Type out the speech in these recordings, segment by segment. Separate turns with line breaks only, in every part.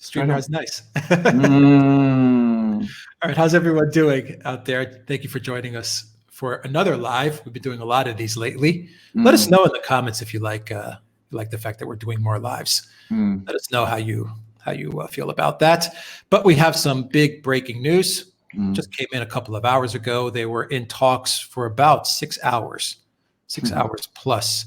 StreamYard's nice.
Mm.
All right, how's everyone doing out there? Thank you for joining us for another live. We've been doing a lot of these lately. Let us know in the comments if you like the fact that we're doing more lives. Let us know how you feel about that. But we have some big breaking news. Just came in a couple of hours ago. They were in talks for about 6 hours, 6 hours plus.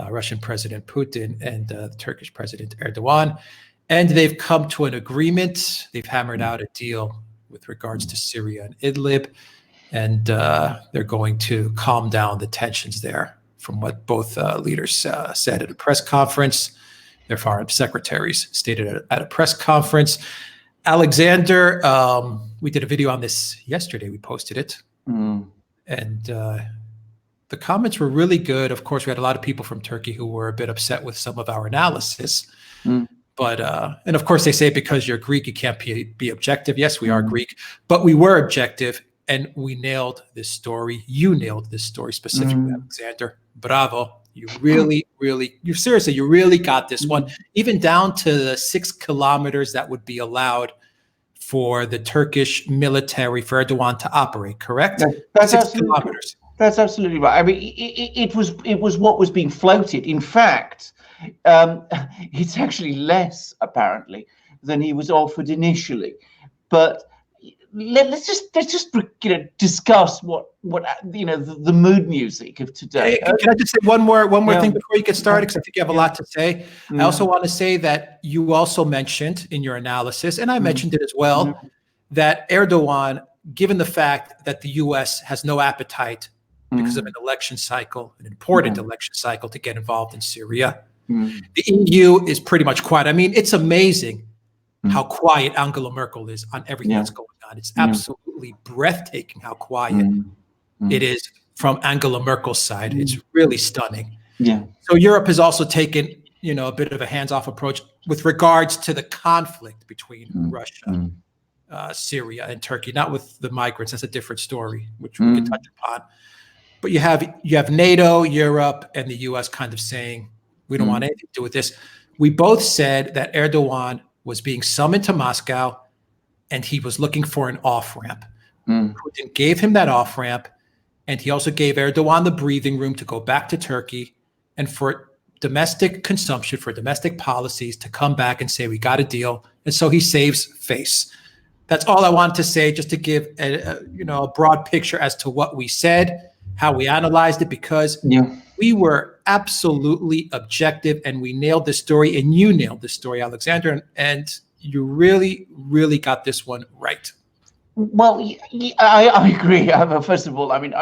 Russian President Putin and Turkish President Erdogan. And they've come to an agreement. They've hammered out a deal with regards to Syria and Idlib. And they're going to calm down the tensions there, from what both leaders said at a press conference. Their foreign secretaries stated at a press conference. Alexander, we did a video on this yesterday. We posted it. And the comments were really good. Of course, we had a lot of people from Turkey who were a bit upset with some of our analysis. But, and of course, they say because you're Greek, you can't be objective. Yes, we are Greek, but we were objective and we nailed this story. You nailed this story specifically, Alexander. Bravo. You really, seriously, you really got this one, even down to the 6 kilometers that would be allowed for the Turkish military, for Erdogan to operate, correct?
That's
6 kilometers.
That's absolutely right. I mean, it was what was being floated. In fact, it's actually less apparently than he was offered initially. But let's just discuss what the mood music of today.
Can I just say one more thing before you get started, because I think you have a lot to say. I also want to say that you also mentioned in your analysis, and I mentioned it as well, that Erdogan, given the fact that the U.S. has no appetite because of an election cycle, an important election cycle, to get involved in Syria, the EU is pretty much quiet. I mean, it's amazing how quiet Angela Merkel is on everything that's going on. It's absolutely breathtaking how quiet it is from Angela Merkel's side. It's really stunning. So Europe has also taken, a bit of a hands-off approach with regards to the conflict between Russia, Syria, and Turkey. Not with the migrants. That's a different story, which we can touch upon. But you have NATO, Europe, and the U.S. kind of saying, we don't want anything to do with this. We both said that Erdogan was being summoned to Moscow and he was looking for an off-ramp. Putin gave him that off-ramp, and he also gave Erdogan the breathing room to go back to Turkey and for domestic consumption, for domestic policies to come back and say, we got a deal. And so he saves face. That's all I wanted to say, just to give a broad picture as to what we said, how we analyzed it, because we were absolutely objective and we nailed this story, and you nailed this story, Alexander, and you really, really got this one right.
Well, I agree. First of all, I mean,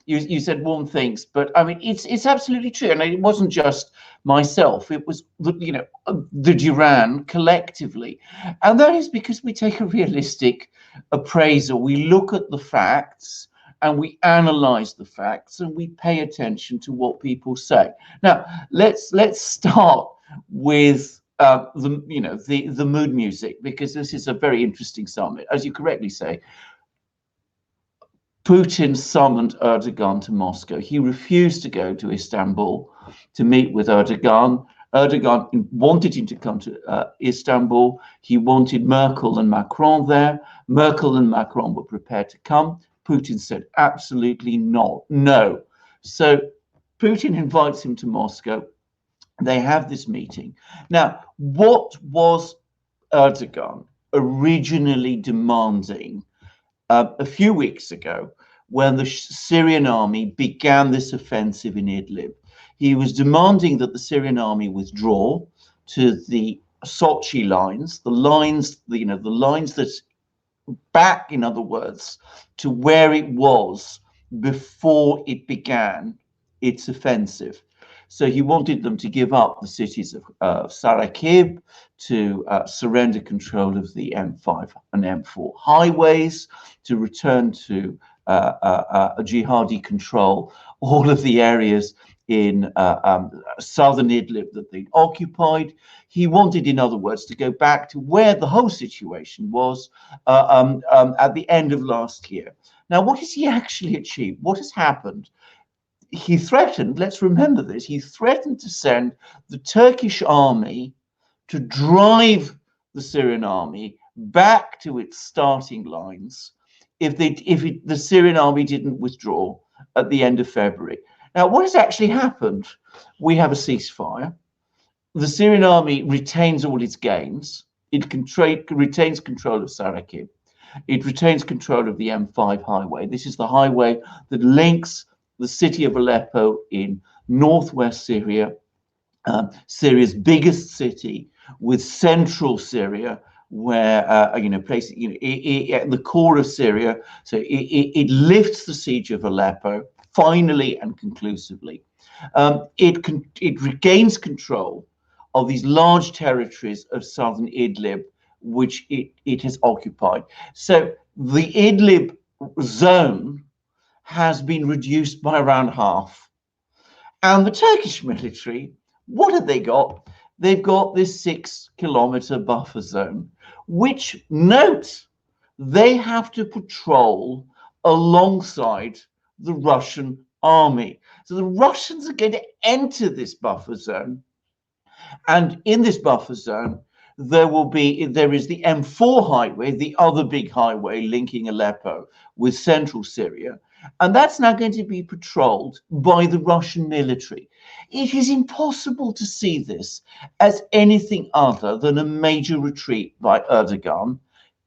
you said warm things, but I mean, it's absolutely true. And it wasn't just myself. It was, the Duran collectively. And that is because we take a realistic appraisal. We look at the facts and we analyze the facts and we pay attention to what people say. Now, let's start with the mood music, because this is a very interesting summit. As you correctly say, Putin summoned Erdogan to Moscow. He refused to go to Istanbul to meet with Erdogan. Erdogan wanted him to come to Istanbul. He wanted Merkel and Macron there. Merkel and Macron were prepared to come. Putin said absolutely not, no. So Putin invites him to Moscow. They have this meeting. Now, what was Erdogan originally demanding a few weeks ago when the Syrian army began this offensive in Idlib? He was demanding that the Syrian army withdraw to the Sochi lines, the lines that back, in other words, to where it was before it began its offensive. So he wanted them to give up the cities of Sarakib, to surrender control of the M5 and M4 highways, to return to a jihadi control all of the areas in southern Idlib that they'd occupied. He wanted, in other words, to go back to where the whole situation was at the end of last year. Now, what has he actually achieved? What has happened? He threatened, let's remember this, he threatened to send the Turkish army to drive the Syrian army back to its starting lines if the Syrian army didn't withdraw at the end of February. Now, what has actually happened? We have a ceasefire. The Syrian army retains all its gains. It retains control of Sarakib. It retains control of the M5 highway. This is the highway that links the city of Aleppo in northwest Syria, Syria's biggest city, with central Syria, where the core of Syria. So it lifts the siege of Aleppo finally and conclusively. It regains control of these large territories of southern Idlib, which it has occupied. So the Idlib zone has been reduced by around half. And the Turkish military, what have they got? They've got this 6-kilometer buffer zone, which, note, they have to patrol alongside the Russian army. So the Russians are going to enter this buffer zone. And in this buffer zone, there is the M4 highway, the other big highway linking Aleppo with central Syria. And that's now going to be patrolled by the Russian military. It is impossible to see this as anything other than a major retreat by Erdogan,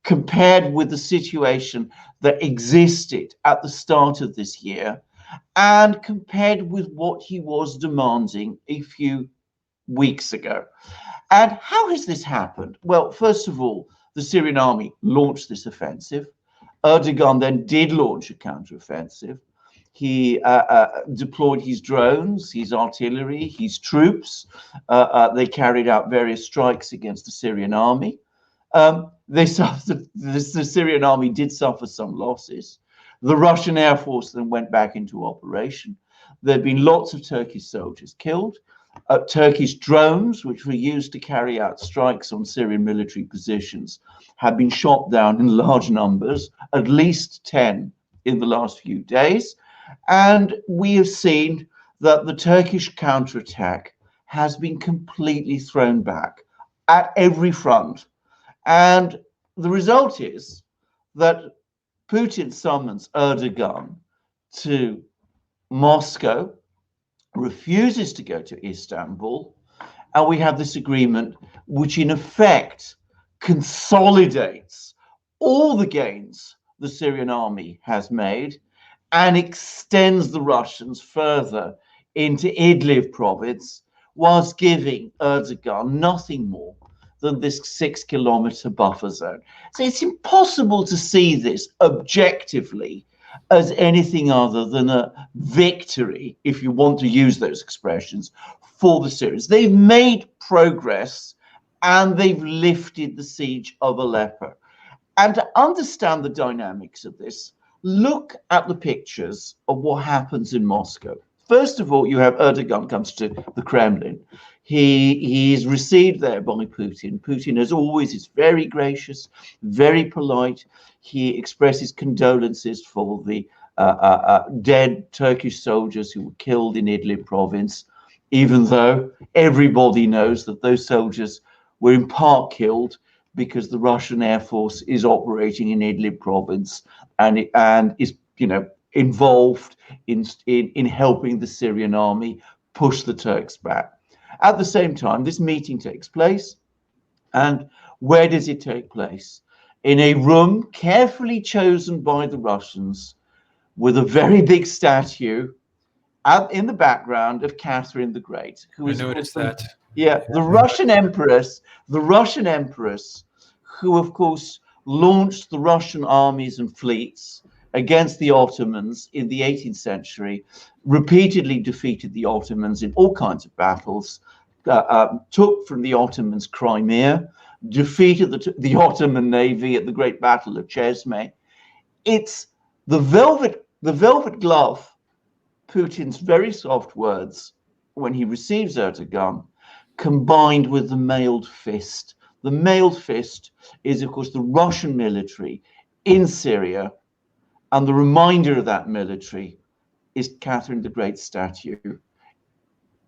compared with the situation that existed at the start of this year, and compared with what he was demanding a few weeks ago. And how has this happened? Well, first of all, the Syrian army launched this offensive. Erdogan then did launch a counteroffensive. He deployed his drones, his artillery, his troops. They carried out various strikes against the Syrian army. The Syrian army did suffer some losses. The Russian Air Force then went back into operation. There have been lots of Turkish soldiers killed. Turkish drones, which were used to carry out strikes on Syrian military positions, have been shot down in large numbers, at least 10 in the last few days. And we have seen that the Turkish counterattack has been completely thrown back at every front. And the result is that Putin summons Erdogan to Moscow, refuses to go to Istanbul, and we have this agreement which in effect consolidates all the gains the Syrian army has made and extends the Russians further into Idlib province, whilst giving Erdogan nothing more than this 6-kilometer buffer zone. So it's impossible to see this objectively as anything other than a victory, if you want to use those expressions, for the Syrians. They've made progress and they've lifted the siege of Aleppo. And to understand the dynamics of this, look at the pictures of what happens in Moscow. First of all, you have Erdogan comes to the Kremlin. He is received there by Putin. Putin, as always, is very gracious, very polite. He expresses condolences for the dead Turkish soldiers who were killed in Idlib province, even though everybody knows that those soldiers were in part killed because the Russian Air Force is operating in Idlib province and is, involved in helping the Syrian army push the Turks back. At the same time, this meeting takes place. And where does it take place? In a room carefully chosen by the Russians, with a very big statue in the background of Catherine the Great, who is,
I noticed that.
Yeah, the Russian empress, who of course launched the Russian armies and fleets against the Ottomans in the 18th century, repeatedly defeated the Ottomans in all kinds of battles, took from the Ottomans Crimea, defeated the Ottoman navy at the Great Battle of Chesme. It's the velvet glove, Putin's very soft words when he receives Erdogan, combined with the mailed fist. The mailed fist is, of course, the Russian military in Syria, and the reminder of that military is Catherine the Great statue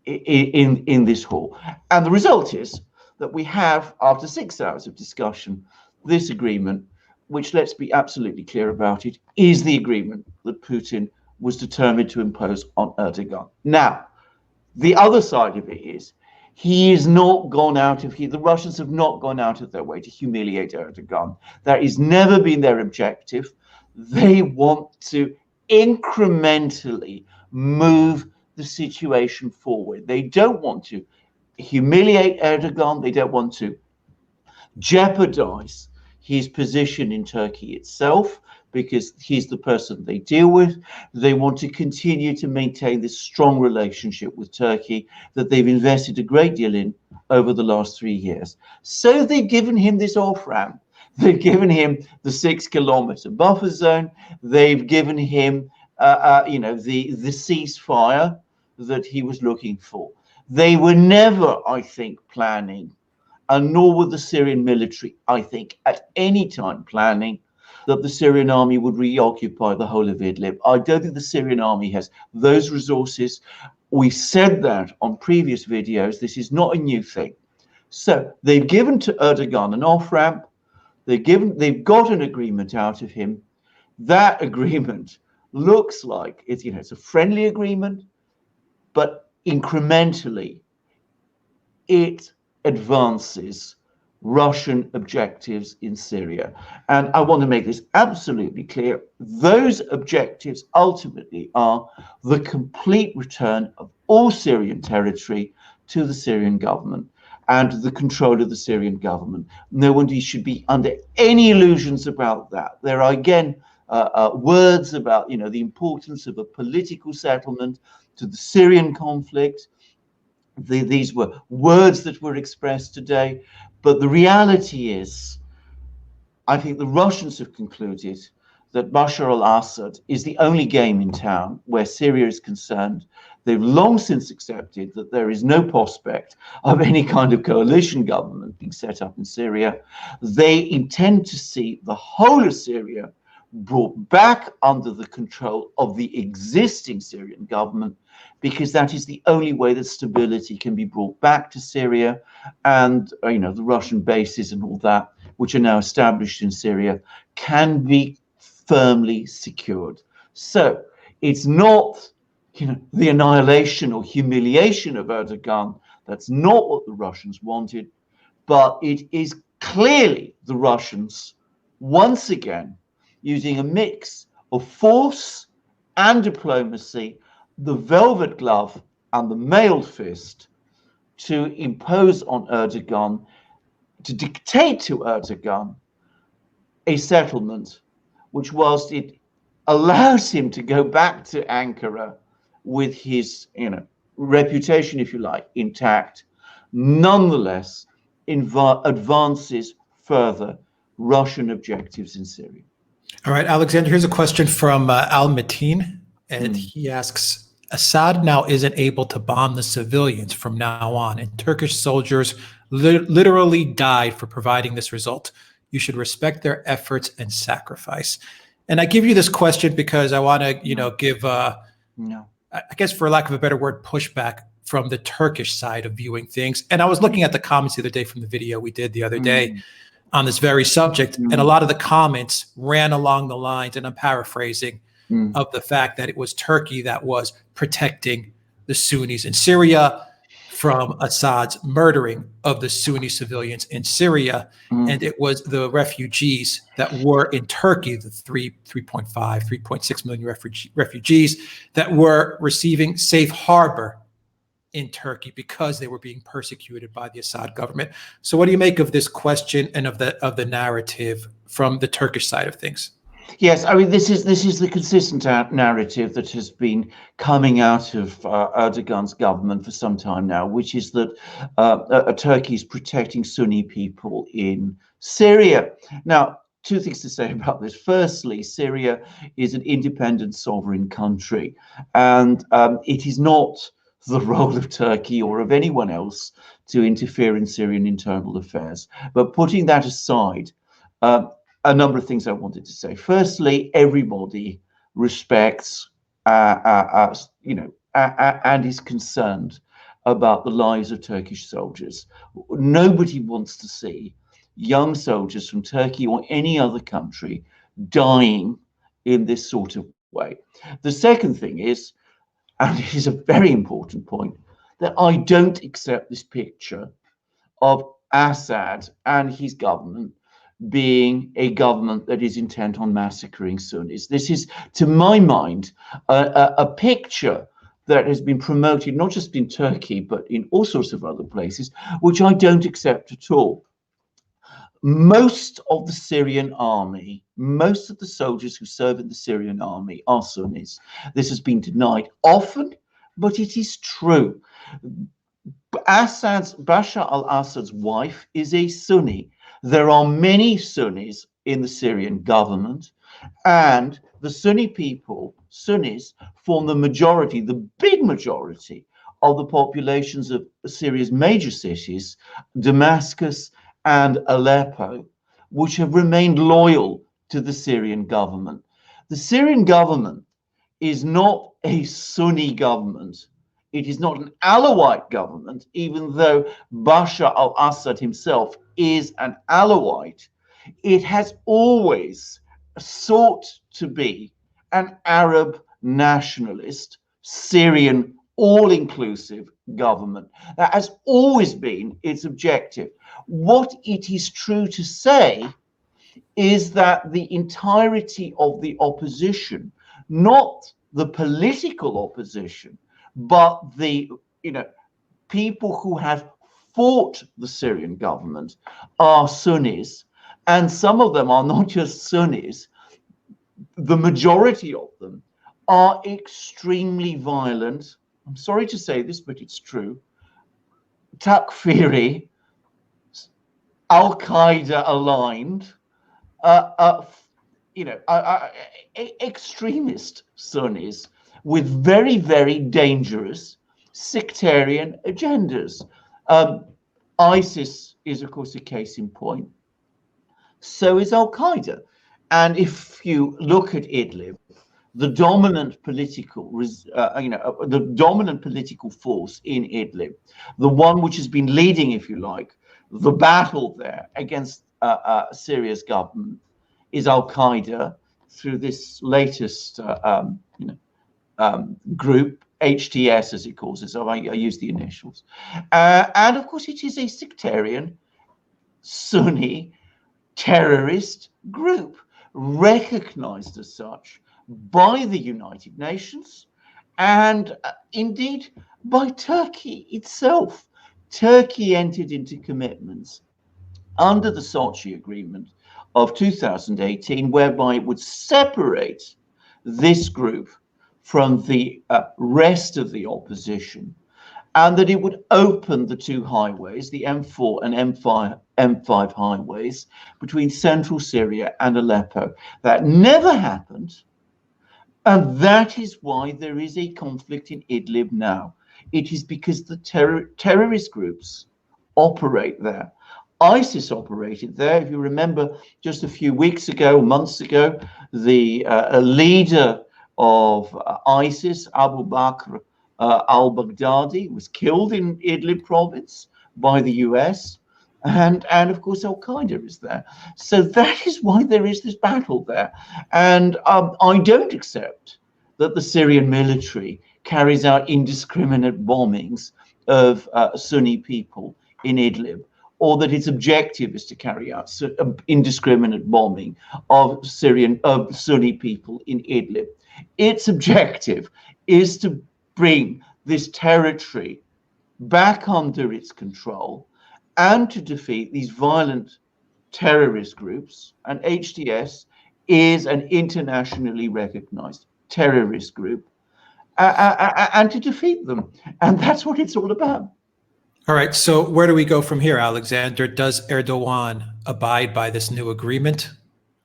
in this hall. And the result is that we have, after 6 hours of discussion, this agreement, which, let's be absolutely clear about it, is the agreement that Putin was determined to impose on Erdogan. Now, the other side of it is he is not gone out of the Russians have not gone out of their way to humiliate Erdogan. That has never been their objective. They want to incrementally move the situation forward. They don't want to humiliate Erdogan. They don't want to jeopardize his position in Turkey itself, because he's the person they deal with. They want to continue to maintain this strong relationship with Turkey that they've invested a great deal in over the last 3 years. So they've given him this off-ramp. They've given him the 6-kilometer buffer zone. They've given him, the ceasefire that he was looking for. They were never, I think, planning, and nor were the Syrian military, I think, at any time planning that the Syrian army would reoccupy the whole of Idlib. I don't think the Syrian army has those resources. We said that on previous videos. This is not a new thing. So they've given to Erdogan an off-ramp. They've got an agreement out of him. That agreement looks like it's a friendly agreement, but incrementally it advances Russian objectives in Syria. And I want to make this absolutely clear. Those objectives ultimately are the complete return of all Syrian territory to the Syrian government and the control of the Syrian government. No one should be under any illusions about that. There are, again, words about the importance of a political settlement to the Syrian conflict. These were words that were expressed today, but the reality is, I think the Russians have concluded that Bashar al-Assad is the only game in town where Syria is concerned. They've long since accepted that there is no prospect of any kind of coalition government being set up in Syria. They intend to see the whole of Syria brought back under the control of the existing Syrian government, because that is the only way that stability can be brought back to Syria, and the Russian bases and all that, which are now established in Syria, can be firmly secured. So it's not the annihilation or humiliation of Erdogan. That's not what the Russians wanted, but it is clearly the Russians once again using a mix of force and diplomacy, the velvet glove and the mailed fist, to impose on Erdogan, to dictate to Erdogan a settlement which, whilst it allows him to go back to Ankara with his reputation, if you like, intact, nonetheless advances further Russian objectives in Syria.
All right, Alexander, here's a question from Al-Mateen, and he asks, Assad now isn't able to bomb the civilians from now on, and Turkish soldiers literally died for providing this result. You should respect their efforts and sacrifice. And I give you this question because I want to, give, I guess for lack of a better word, pushback from the Turkish side of viewing things. And I was looking at the comments the other day from the video we did the other day on this very subject, and a lot of the comments ran along the lines, and I'm paraphrasing, of the fact that it was Turkey that was protecting the Sunnis in Syria from Assad's murdering of the Sunni civilians in Syria, and it was the refugees that were in Turkey, the 3.5, 3.6 million refugees that were receiving safe harbor in Turkey because they were being persecuted by the Assad government. So what do you make of this question and of the narrative from the Turkish side of things?
Yes, I mean, this is the consistent narrative that has been coming out of Erdogan's government for some time now, which is that Turkey is protecting Sunni people in Syria. Now, two things to say about this. Firstly, Syria is an independent sovereign country, and it is not the role of Turkey or of anyone else to interfere in Syrian internal affairs. But putting that aside, a number of things I wanted to say. Firstly, everybody respects, and is concerned about the lives of Turkish soldiers. Nobody wants to see young soldiers from Turkey or any other country dying in this sort of way. The second thing is, and it is a very important point, that I don't accept this picture of Assad and his government being a government that is intent on massacring Sunnis. This is, to my mind, a picture that has been promoted not just in Turkey, but in all sorts of other places, which I don't accept at all. Most of the Syrian army, most of the soldiers who serve in the Syrian army are Sunnis. This has been denied often, but it is true. Bashar al-Assad's wife is a Sunni. There are many Sunnis in the Syrian government, and the Sunni people, Sunnis, form the majority, the big majority of the populations of Syria's major cities, Damascus and Aleppo, which have remained loyal to the Syrian government. The Syrian government is not a Sunni government. It is not an Alawite government, even though Bashar al-Assad himself is an Alawite. It has always sought to be an Arab nationalist, Syrian, all-inclusive government. That has always been its objective. What it is true to say is that the entirety of the opposition, not the political opposition, but the people who have fought the Syrian government are Sunnis, and some of them are not just Sunnis. The majority of them are extremely violent. I'm sorry to say this, but it's true. Takfiri, Al-Qaeda aligned, extremist Sunnis with very, very dangerous sectarian agendas. ISIS is, of course, a case in point. So is Al-Qaeda. And if you look at Idlib, the dominant political, the dominant political force in Idlib, the one which has been leading, if you like, the battle there against Syria's government, is Al-Qaeda through this latest group, HTS as it calls it, so I use the initials. And of course it is a sectarian, Sunni, terrorist group, recognized as such by the United Nations and indeed by Turkey itself. Turkey entered into commitments under the Sochi Agreement of 2018, whereby it would separate this group from the rest of the opposition, and that it would open the two highways, the M4 and M5 highways, between central Syria and Aleppo. That never happened, and that is why there is a conflict in Idlib now. It is because the terrorist groups operate there. ISIS operated there. If you remember, just a few weeks ago, months ago, the leader of ISIS, Abu Bakr al-Baghdadi, was killed in Idlib province by the US, and of course Al-Qaeda is there. So that is why there is this battle there. And I don't accept that the Syrian military carries out indiscriminate bombings of Sunni people in Idlib, or that its objective is to carry out indiscriminate bombing of Sunni people in Idlib. Its objective is to bring this territory back under its control and to defeat these violent terrorist groups. And HTS is an internationally recognized terrorist group, and to defeat them. And that's what it's all about.
All right. So where do we go from here, Alexander? Does Erdogan abide by this new agreement?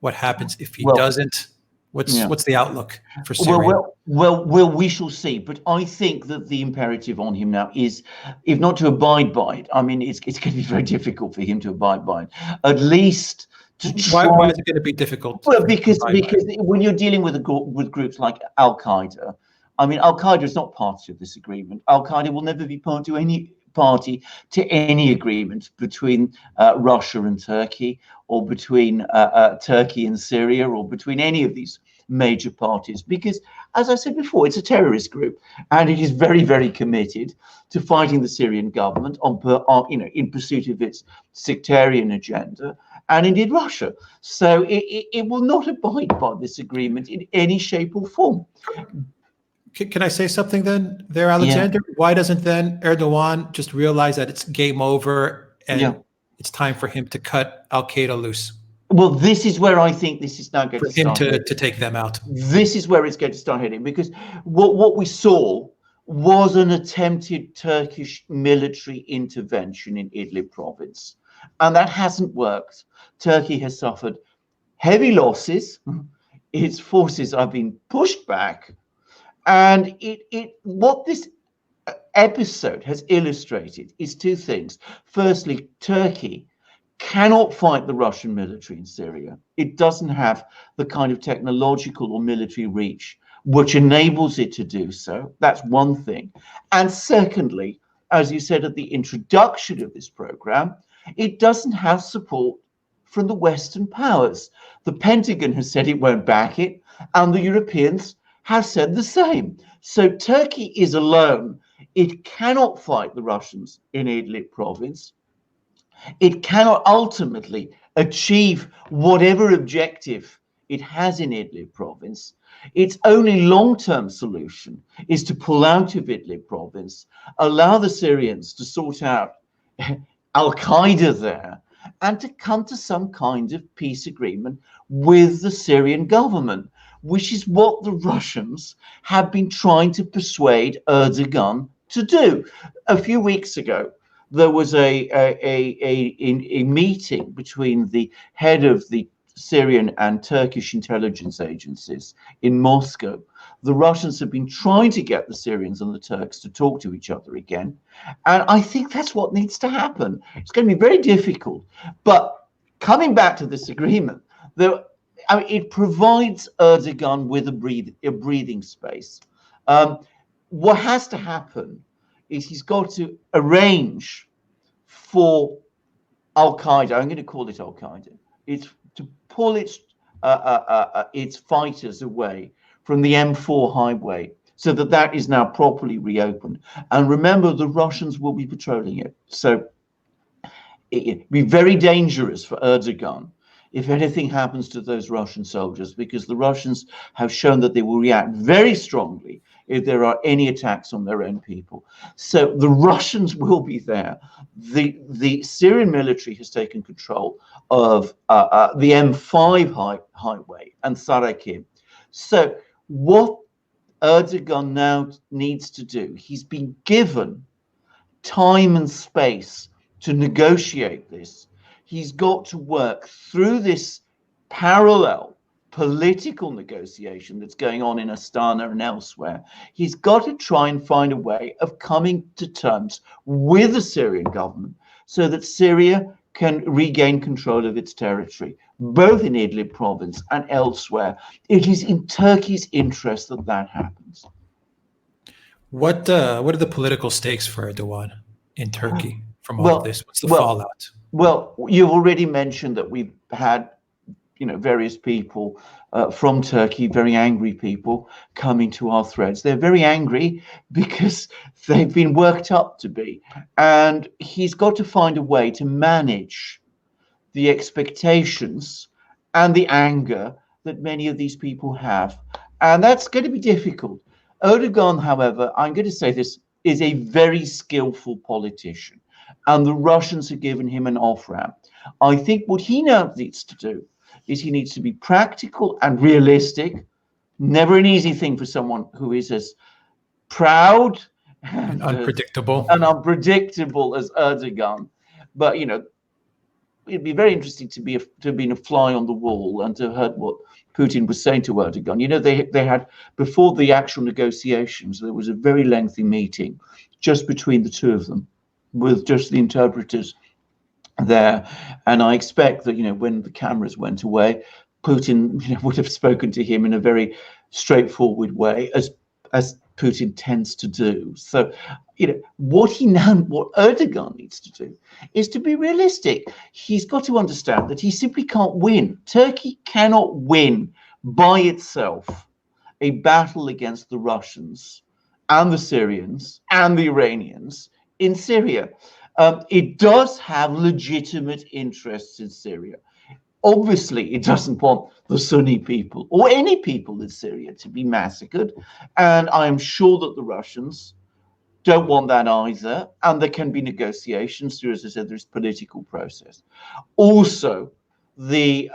What happens if he doesn't? What's the outlook for Syria?
Well, we shall see. But I think that the imperative on him now is, if not to abide by it, I mean, it's going to be very difficult for him to abide by it. At least to try.
Why is it going to be difficult?
Well, because when you're dealing with groups like Al-Qaeda, I mean, Al-Qaeda is not part of this agreement. Al-Qaeda will never be part to any party to any agreement between Russia and Turkey, or between Turkey and Syria, or between any of these major parties, because, as I said before, it's a terrorist group, and it is very, very committed to fighting the Syrian government in pursuit of its sectarian agenda, and indeed Russia. So it will not abide by this agreement in any shape or form.
Can I say something then there, Alexander? Yeah. Why doesn't then Erdogan just realize that it's game over and it's time for him to cut Al-Qaeda loose?
Well, this is where I think this is now going
to start. For him to take them out.
This is where it's going to start heading, because what we saw was an attempted Turkish military intervention in Idlib province, and that hasn't worked. Turkey has suffered heavy losses. Its forces have been pushed back. And what this episode has illustrated is two things. Firstly, Turkey cannot fight the Russian military in Syria. It doesn't have the kind of technological or military reach which enables it to do so. That's one thing. And secondly, as you said at the introduction of this program, it doesn't have support from the Western powers. The Pentagon has said it won't back it, and the Europeans have said the same. So Turkey is alone. It cannot fight the Russians in Idlib province. It cannot ultimately achieve whatever objective it has in Idlib province. Its only long-term solution is to pull out of Idlib province, allow the Syrians to sort out Al-Qaeda there, and to come to some kind of peace agreement with the Syrian government, which is what the Russians have been trying to persuade Erdogan to do. A few weeks ago, there was a meeting between the head of the Syrian and Turkish intelligence agencies in Moscow. The Russians have been trying to get the Syrians and the Turks to talk to each other again. And I think that's what needs to happen. It's going to be very difficult. But coming back to this agreement, it provides Erdogan with a breathing space. What has to happen is he's got to arrange for Al-Qaeda, I'm going to call it Al-Qaeda, it's to pull its fighters away from the M4 highway, so that is now properly reopened. And remember, the Russians will be patrolling it. So it'd be very dangerous for Erdogan if anything happens to those Russian soldiers, because the Russians have shown that they will react very strongly if there are any attacks on their own people. So the Russians will be there. The Syrian military has taken control of the M5 highway and Sarakim. So what Erdogan now needs to do, he's been given time and space to negotiate this. He's got to work through this parallel political negotiation that's going on in Astana and elsewhere. He's got to try and find a way of coming to terms with the Syrian government so that Syria can regain control of its territory, both in Idlib province and elsewhere. It is in Turkey's interest that that happens.
What are the political stakes for Erdogan in Turkey from all of this? What's the fallout?
Well, you've already mentioned that we've had, various people from Turkey, very angry people, coming to our threads. They're very angry because they've been worked up to be. And he's got to find a way to manage the expectations and the anger that many of these people have. And that's going to be difficult. Erdogan, however, I'm going to say this, is a very skillful politician. And the Russians have given him an off-ramp. I think what he now needs to do is he needs to be practical and realistic. Never an easy thing for someone who is as proud
and unpredictable
as Erdogan. But, it'd be very interesting to have been a fly on the wall and to have heard what Putin was saying to Erdogan. They had, before the actual negotiations, there was a very lengthy meeting just between the two of them, with just the interpreters there. And I expect that, when the cameras went away, Putin would have spoken to him in a very straightforward way, as Putin tends to do. So, what Erdogan needs to do is to be realistic. He's got to understand that he simply can't win. Turkey cannot win by itself a battle against the Russians and the Syrians and the Iranians in Syria. It does have legitimate interests in Syria. Obviously, it doesn't want the Sunni people or any people in Syria to be massacred. And I am sure that the Russians don't want that either. And there can be negotiations through, as I said, there's political process. Also, the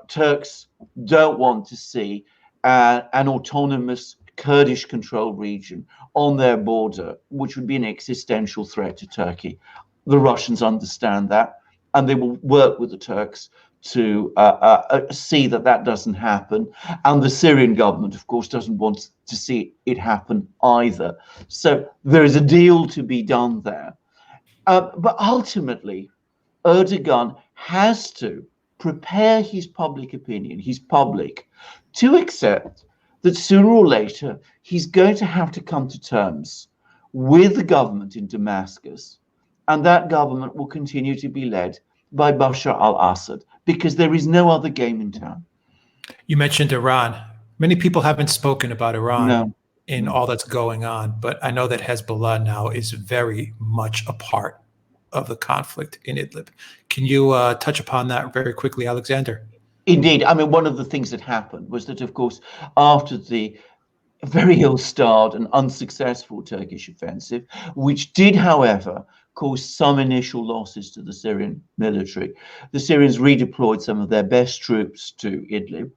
Turks don't want to see an autonomous Kurdish-controlled region on their border, which would be an existential threat to Turkey. The Russians understand that, and they will work with the Turks to see that that doesn't happen. And the Syrian government, of course, doesn't want to see it happen either. So there is a deal to be done there. But ultimately, Erdogan has to prepare his public opinion, his public, to accept that sooner or later he's going to have to come to terms with the government in Damascus, and that government will continue to be led by Bashar al-Assad, because there is no other game in town.
You mentioned Iran. Many people haven't spoken about Iran in all that's going on, but I know that Hezbollah now is very much a part of the conflict in Idlib. Can you touch upon that very quickly, Alexander?
Indeed. I mean, one of the things that happened was that, of course, after the very ill-starred and unsuccessful Turkish offensive, which did, however, cause some initial losses to the Syrian military, the Syrians redeployed some of their best troops to Idlib,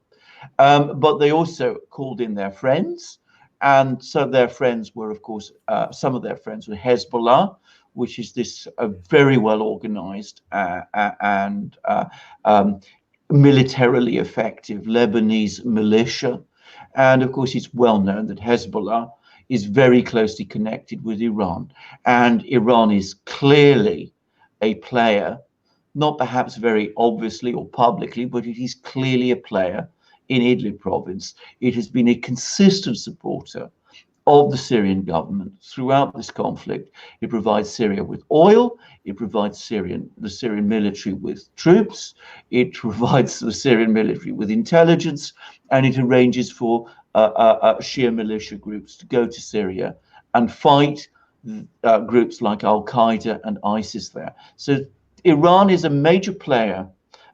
but they also called in their friends. And so their friends were, of course, some of their friends were Hezbollah, which is this very well organized and militarily effective Lebanese militia. And of course, it's well known that Hezbollah is very closely connected with Iran. And Iran is clearly a player, not perhaps very obviously or publicly, but it is clearly a player in Idlib province. It has been a consistent supporter of the Syrian government throughout this conflict. It provides Syria with oil, it provides the Syrian military with troops, it provides the Syrian military with intelligence, and it arranges for Shia militia groups to go to Syria and fight groups like Al-Qaeda and ISIS there. So Iran is a major player,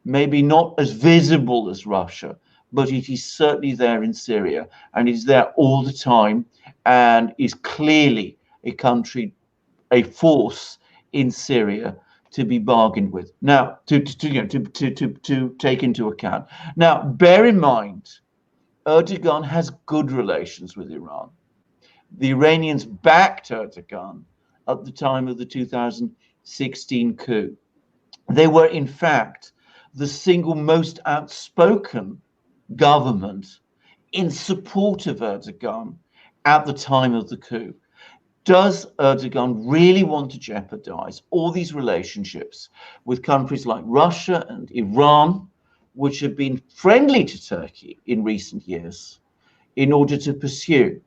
maybe not as visible as Russia, but it is certainly there in Syria, and is there all the time, and is clearly a country, a force in Syria to be bargained with. Now, to take into account. Now, bear in mind, Erdogan has good relations with Iran. The Iranians backed Erdogan at the time of the 2016 coup. They were, in fact, the single most outspoken government in support of Erdogan at the time of the coup. Does Erdogan really want to jeopardize all these relationships with countries like Russia and Iran, which have been friendly to Turkey in recent years, in order to pursue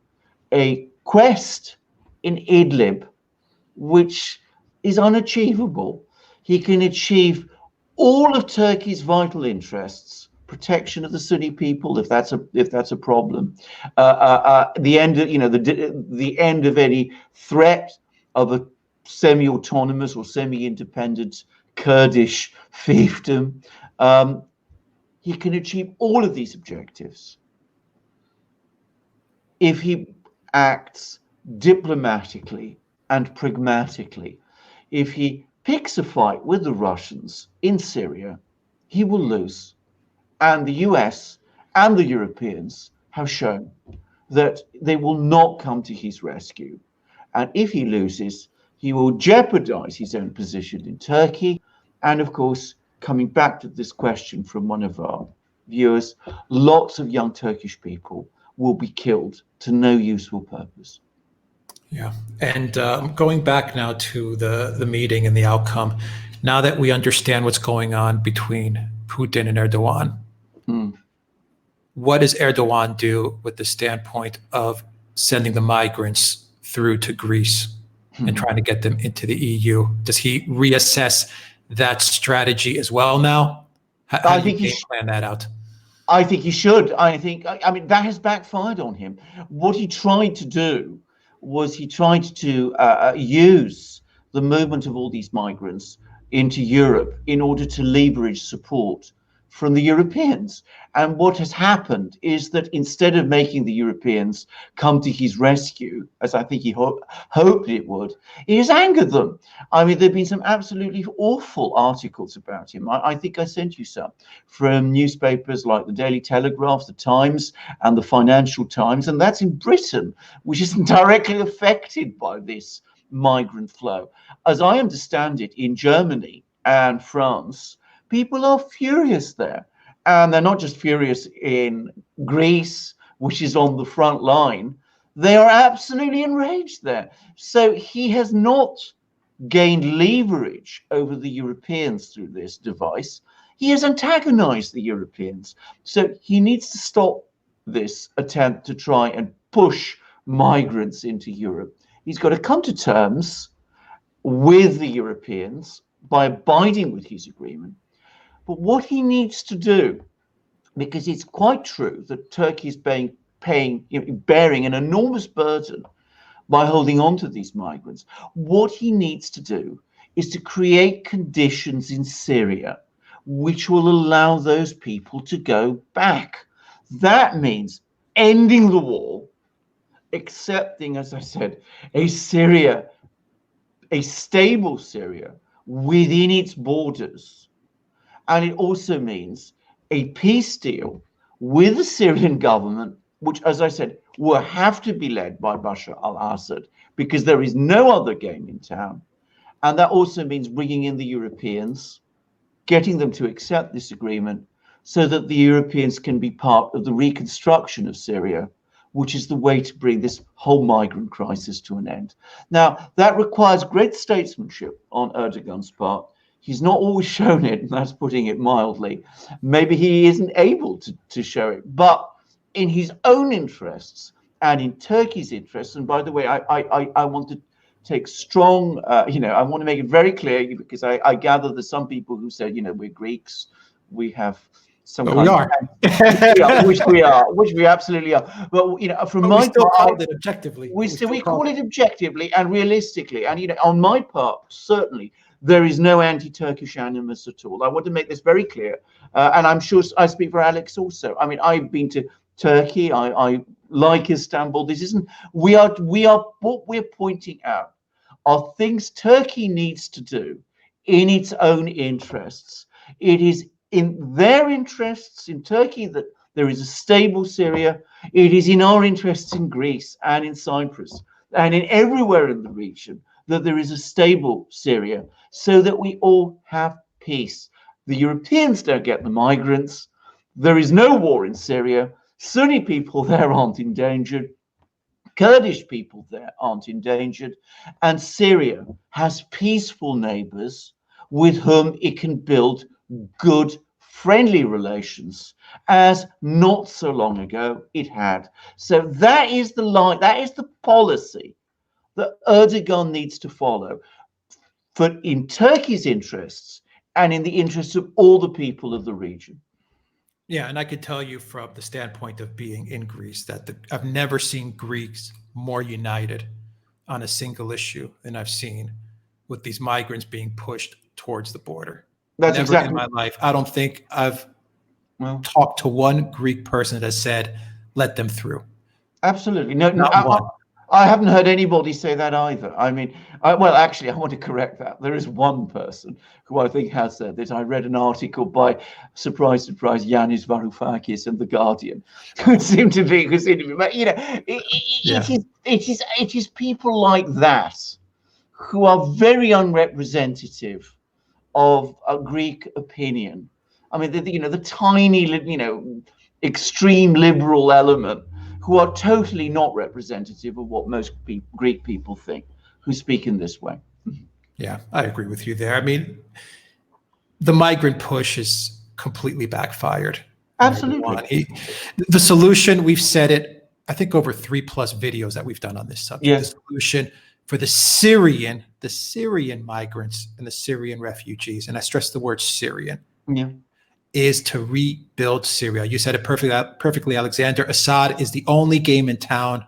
a quest in Idlib, which is unachievable? He can achieve all of Turkey's vital interests: protection of the Sunni people, if that's a problem, the end of the end of any threat of a semi-autonomous or semi-independent Kurdish fiefdom. He can achieve all of these objectives if he acts diplomatically and pragmatically. If he picks a fight with the Russians in Syria, he will lose. And the US and the Europeans have shown that they will not come to his rescue. And if he loses, he will jeopardize his own position in Turkey. And of course, coming back to this question from one of our viewers, lots of young Turkish people will be killed to no useful purpose.
Yeah. And going back now to the meeting and the outcome, now that we understand what's going on between Putin and Erdogan, what does Erdogan do with the standpoint of sending the migrants through to Greece and trying to get them into the EU? Does he reassess that strategy as well now? How do you game plan that out?
I think he should. I mean, that has backfired on him. What he tried to do was he tried to use the movement of all these migrants into Europe in order to leverage support from the Europeans. And what has happened is that instead of making the Europeans come to his rescue, as I think he hoped it would, it has angered them. I mean, there have been some absolutely awful articles about him. I think I sent you some from newspapers like the Daily Telegraph, the Times, and the Financial Times. And that's in Britain, which isn't directly affected by this migrant flow. As I understand it, in Germany and France, people are furious there. And they're not just furious in Greece, which is on the front line. They are absolutely enraged there. So he has not gained leverage over the Europeans through this device. He has antagonized the Europeans. So he needs to stop this attempt to try and push migrants into Europe. He's got to come to terms with the Europeans by abiding with his agreement. But what he needs to do, because it's quite true that Turkey is bearing an enormous burden by holding on to these migrants, what he needs to do is to create conditions in Syria which will allow those people to go back. That means ending the war, accepting, as I said, a Syria, a stable Syria within its borders. And it also means a peace deal with the Syrian government, which, as I said, will have to be led by Bashar al-Assad, because there is no other game in town. And that also means bringing in the Europeans, getting them to accept this agreement so that the Europeans can be part of the reconstruction of Syria, which is the way to bring this whole migrant crisis to an end. Now, that requires great statesmanship on Erdogan's part. He's not always shown it, and that's putting it mildly. Maybe he isn't able to show it, but in his own interests and in Turkey's interests, and by the way, I want to take strong, I want to make it very clear, because I gather there's some people who said, we're Greeks, we have some
kind of,
which we absolutely are. But from my part,
objectively.
We call it objectively and realistically, and on my part, certainly there is no anti-Turkish animus at all. I want to make this very clear, and I'm sure I speak for Alex also. I mean, I've been to Turkey. I like Istanbul. This isn't. We are. What we're pointing out are things Turkey needs to do in its own interests. It is in their interests in Turkey that there is a stable Syria. It is in our interests in Greece and in Cyprus and in everywhere in the region that there is a stable Syria, so that we all have peace. The Europeans don't get the migrants. There is no war in Syria. Sunni people there aren't endangered. Kurdish people there aren't endangered. And Syria has peaceful neighbors with whom it can build good, friendly relations, as not so long ago it had. So that is the line, that is the policy that Erdogan needs to follow, for in Turkey's interests and in the interests of all the people of the region.
Yeah, and I could tell you from the standpoint of being in Greece that I've never seen Greeks more united on a single issue than I've seen with these migrants being pushed towards the border.
That's
never
exactly
in my life. I don't think I've talked to one Greek person that has said, let them through.
Absolutely. No,
Not one.
I haven't heard anybody say that either. I mean, well, actually, I want to correct that. There is one person who I think has said this. I read an article by, surprise, surprise, Yanis Varoufakis in The Guardian, who seemed to be, but it is people like that who are very unrepresentative of a Greek opinion. I mean, the tiny, extreme liberal element, who are totally not representative of what most Greek people think, who speak in this way.
Yeah, I agree with you there. I mean, the migrant push is completely backfired.
Absolutely.
The solution, we've said it I think, over 3+ videos that we've done on this subject.
Yes.
The solution for the Syrian migrants and the Syrian refugees, and I stress the word Syrian, is to rebuild Syria. You said it perfectly, Alexander. Assad is the only game in town.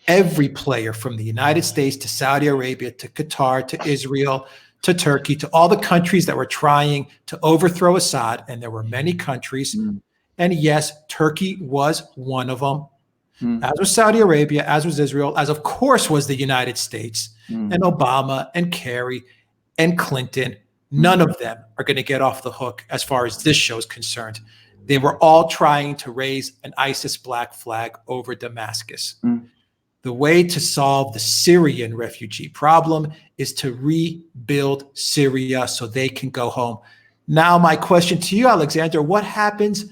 Every player, from the United States to Saudi Arabia to Qatar to Israel to Turkey to all the countries that were trying to overthrow Assad, and there were many countries, and yes, Turkey was one of them, as was Saudi Arabia, as was Israel, as of course was the United States, and Obama and Kerry and Clinton. None of them are going to get off the hook as far as this show is concerned. They were all trying to raise an ISIS black flag over Damascus. The way to solve the Syrian refugee problem is to rebuild Syria so they can go home. Now, my question to you, Alexander, what happens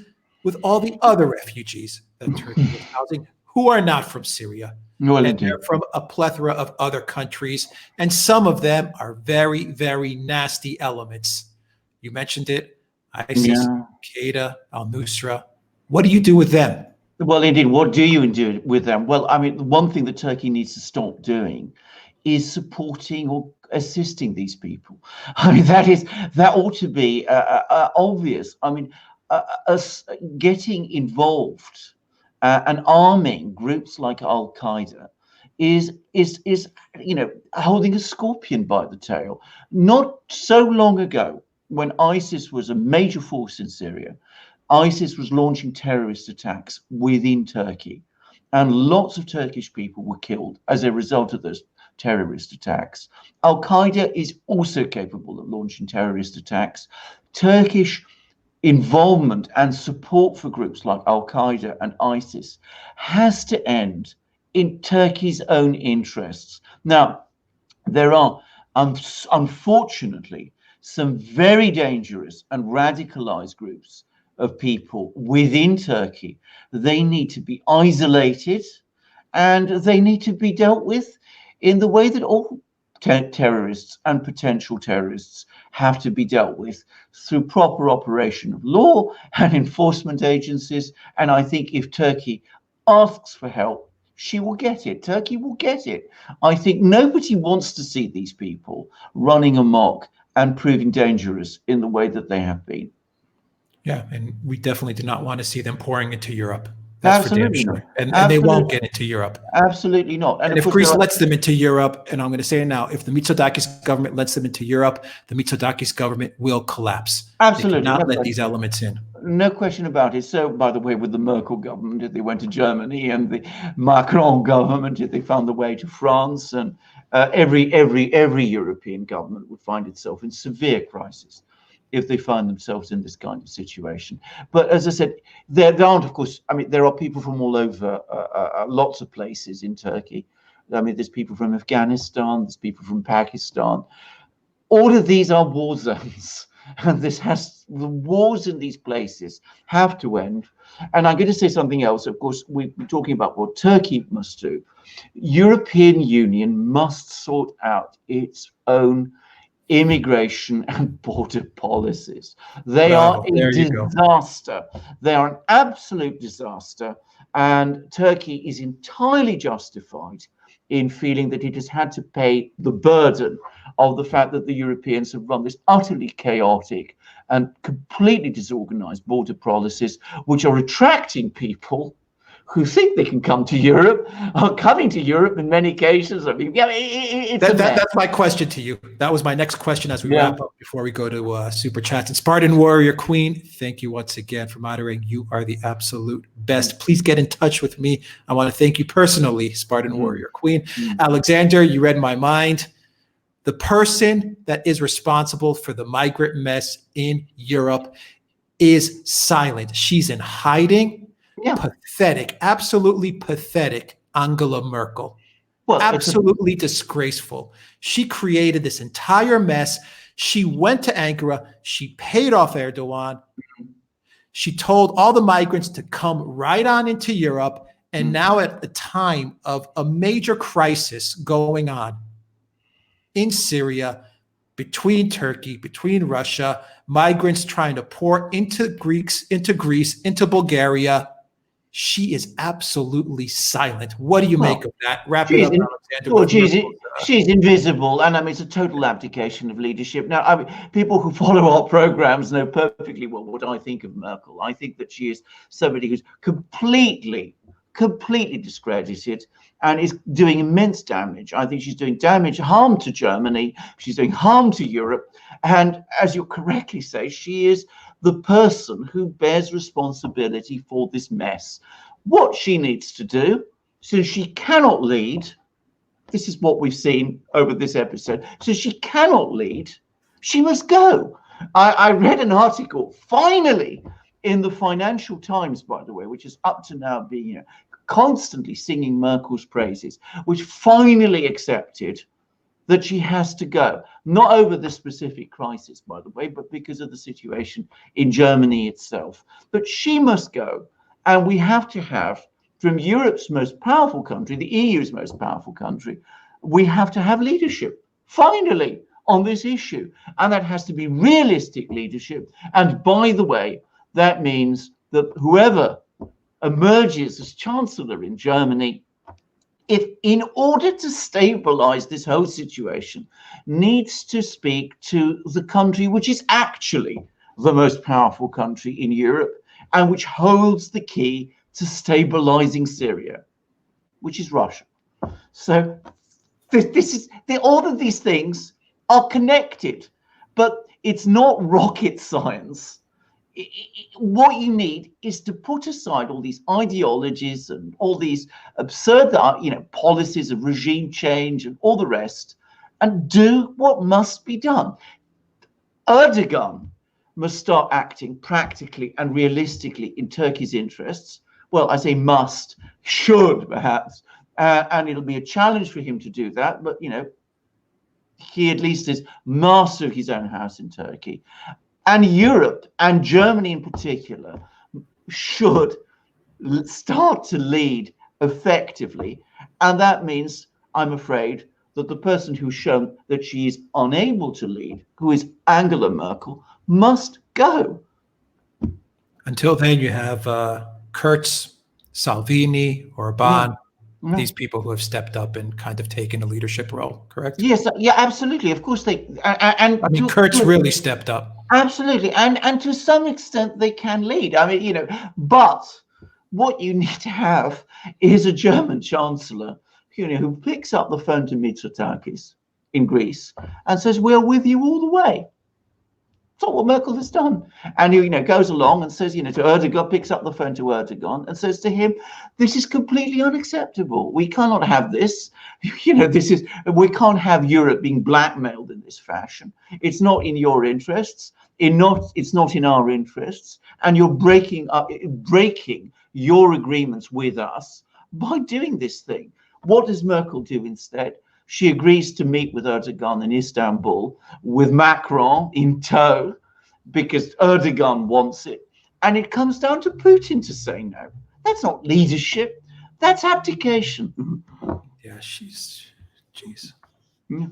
with all the other refugees that Turkey is housing who are not from Syria? And they're from a plethora of other countries, and some of them are very, very nasty elements. You mentioned it, ISIS, Al-Qaeda, al-Nusra. What do you do with them?
Well, indeed, what do you do with them? Well, I mean, one thing that Turkey needs to stop doing is supporting or assisting these people. I mean, that ought to be obvious. I mean, getting involved and arming groups like Al-Qaeda is holding a scorpion by the tail. Not so long ago, when ISIS was a major force in Syria, ISIS was launching terrorist attacks within Turkey, and lots of Turkish people were killed as a result of those terrorist attacks. Al-Qaeda is also capable of launching terrorist attacks. Turkish involvement and support for groups like Al-Qaeda and ISIS has to end in Turkey's own interests. Now, there are, unfortunately, some very dangerous and radicalized groups of people within Turkey. They need to be isolated, and they need to be dealt with in the way that all terrorists and potential terrorists have to be dealt with, through proper operation of law and enforcement agencies. And I think if Turkey asks for help, she will get it. Turkey will get it. I think nobody wants to see these people running amok and proving dangerous in the way that they have been.
Yeah, and we definitely do not want to see them pouring into Europe. That's
absolutely
for damn sure. And they won't get into Europe.
Absolutely not.
And if Greece lets them into Europe, and I'm going to say it now, if the Mitsotakis government lets them into Europe, the Mitsotakis government will collapse.
Absolutely.
They cannot let these elements in.
No question about it. So, by the way, with the Merkel government, if they went to Germany, and the Macron government, if they found the way to France, and every European government would find itself in severe crisis if they find themselves in this kind of situation. But as I said, there aren't, of course, I mean, there are people from all over, lots of places in Turkey. I mean, there's people from Afghanistan, there's people from Pakistan. All of these are war zones. And the wars in these places have to end. And I'm going to say something else. Of course, we've been talking about what Turkey must do. European Union must sort out its own immigration and border policies. They are a disaster. They are an absolute disaster. And Turkey is entirely justified in feeling that it has had to pay the burden of the fact that the Europeans have run this utterly chaotic and completely disorganized border policies, which are attracting people who think they can come to Europe, are coming to Europe in many cases. I mean,
that's my question to you. That was my next question as we wrap up before we go to Super Chats. And Spartan Warrior Queen, thank you once again for moderating. You are the absolute best. Please get in touch with me. I want to thank you personally, Spartan Warrior Queen. Alexander, you read my mind. The person that is responsible for the migrant mess in Europe is silent. She's in hiding. Pathetic, absolutely pathetic, Angela Merkel. Well, absolutely disgraceful. She created this entire mess. She went to Ankara. She paid off Erdogan. She told all the migrants to come right on into Europe. And now, at the time of a major crisis going on in Syria, between Turkey, between Russia, migrants trying to pour into Greece, into Bulgaria, she is absolutely silent. What do you make of that? Wrap it
She's
up, Alexander.
well, she's invisible, and I mean it's a total abdication of leadership. Now, I mean, people who follow our programs know perfectly well what I think of Merkel. I think that she is somebody who's completely discredited and is doing immense damage. I think she's doing harm to Germany. She's doing harm to Europe, and as you correctly say, she is the person who bears responsibility for this mess. What she needs to do, since she cannot lead, this is what we've seen over this episode, since she cannot lead, she must go. I read an article, finally, in the Financial Times, by the way, which is up to now being constantly singing Merkel's praises, which finally accepted that she has to go, not over the specific crisis, by the way, but because of the situation in Germany itself. But she must go, and we have to have, from Europe's most powerful country, the EU's most powerful country, we have to have leadership, finally, on this issue. And that has to be realistic leadership. And by the way, that means that whoever emerges as Chancellor in Germany, if in order to stabilize this whole situation, needs to speak to the country which is actually the most powerful country in Europe and which holds the key to stabilizing Syria, which is Russia. So all of these things are connected, but it's not rocket science. What you need is to put aside all these ideologies and all these absurd, policies of regime change and all the rest, and do what must be done. Erdogan must start acting practically and realistically in Turkey's interests. Well, I say must, should perhaps, and it'll be a challenge for him to do that. But he at least is master of his own house in Turkey. And Europe, and Germany in particular, should start to lead effectively. And that means, I'm afraid, that the person who's shown that she is unable to lead, who is Angela Merkel, must go.
Until then, you have Kurz, Salvini, Orban, these people who have stepped up and kind of taken a leadership role, correct?
Yes, yeah, absolutely. Of course,
Kurz really stepped up.
Absolutely, and to some extent they can lead. I mean, but what you need to have is a German chancellor, who picks up the phone to Mitsotakis in Greece and says, "We're with you all the way." That's not what Merkel has done. And he, goes along and says, to Erdogan, picks up the phone to Erdogan and says to him, "This is completely unacceptable. We cannot have this. We can't have Europe being blackmailed in this fashion. It's not in your interests. It's not in our interests. And you're breaking your agreements with us by doing this thing." What does Merkel do instead? She agrees to meet with Erdogan in Istanbul with Macron in tow because Erdogan wants it. And it comes down to Putin to say no. That's not leadership. That's abdication.
Yeah, jeez.
Yeah.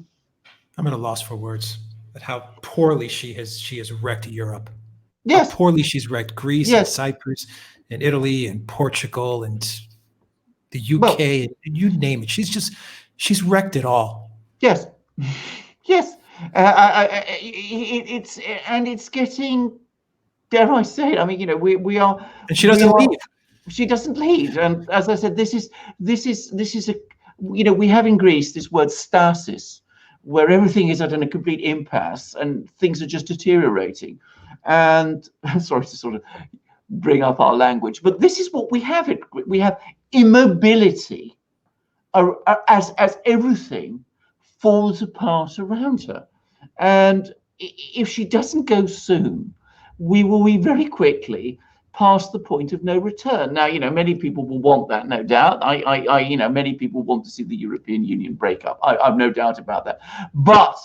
I'm at a loss for words at how poorly she has wrecked Europe.
Yes.
How poorly she's wrecked Greece,
yes.
and Cyprus and Italy and Portugal and the UK, and you name it. She's wrecked it all.
Yes, yes. It's getting, dare I say it? I mean, we are.
And she doesn't leave.
She doesn't leave. And as I said, this is a. We have in Greece this word stasis, where everything is at a complete impasse and things are just deteriorating. And I'm sorry to sort of bring up our language, but this is what we have. We have immobility as everything falls apart around her. And if she doesn't go soon, we will be very quickly past the point of no return. Now, many people will want that, no doubt. Many people want to see the European Union break up. I've no doubt about that. But,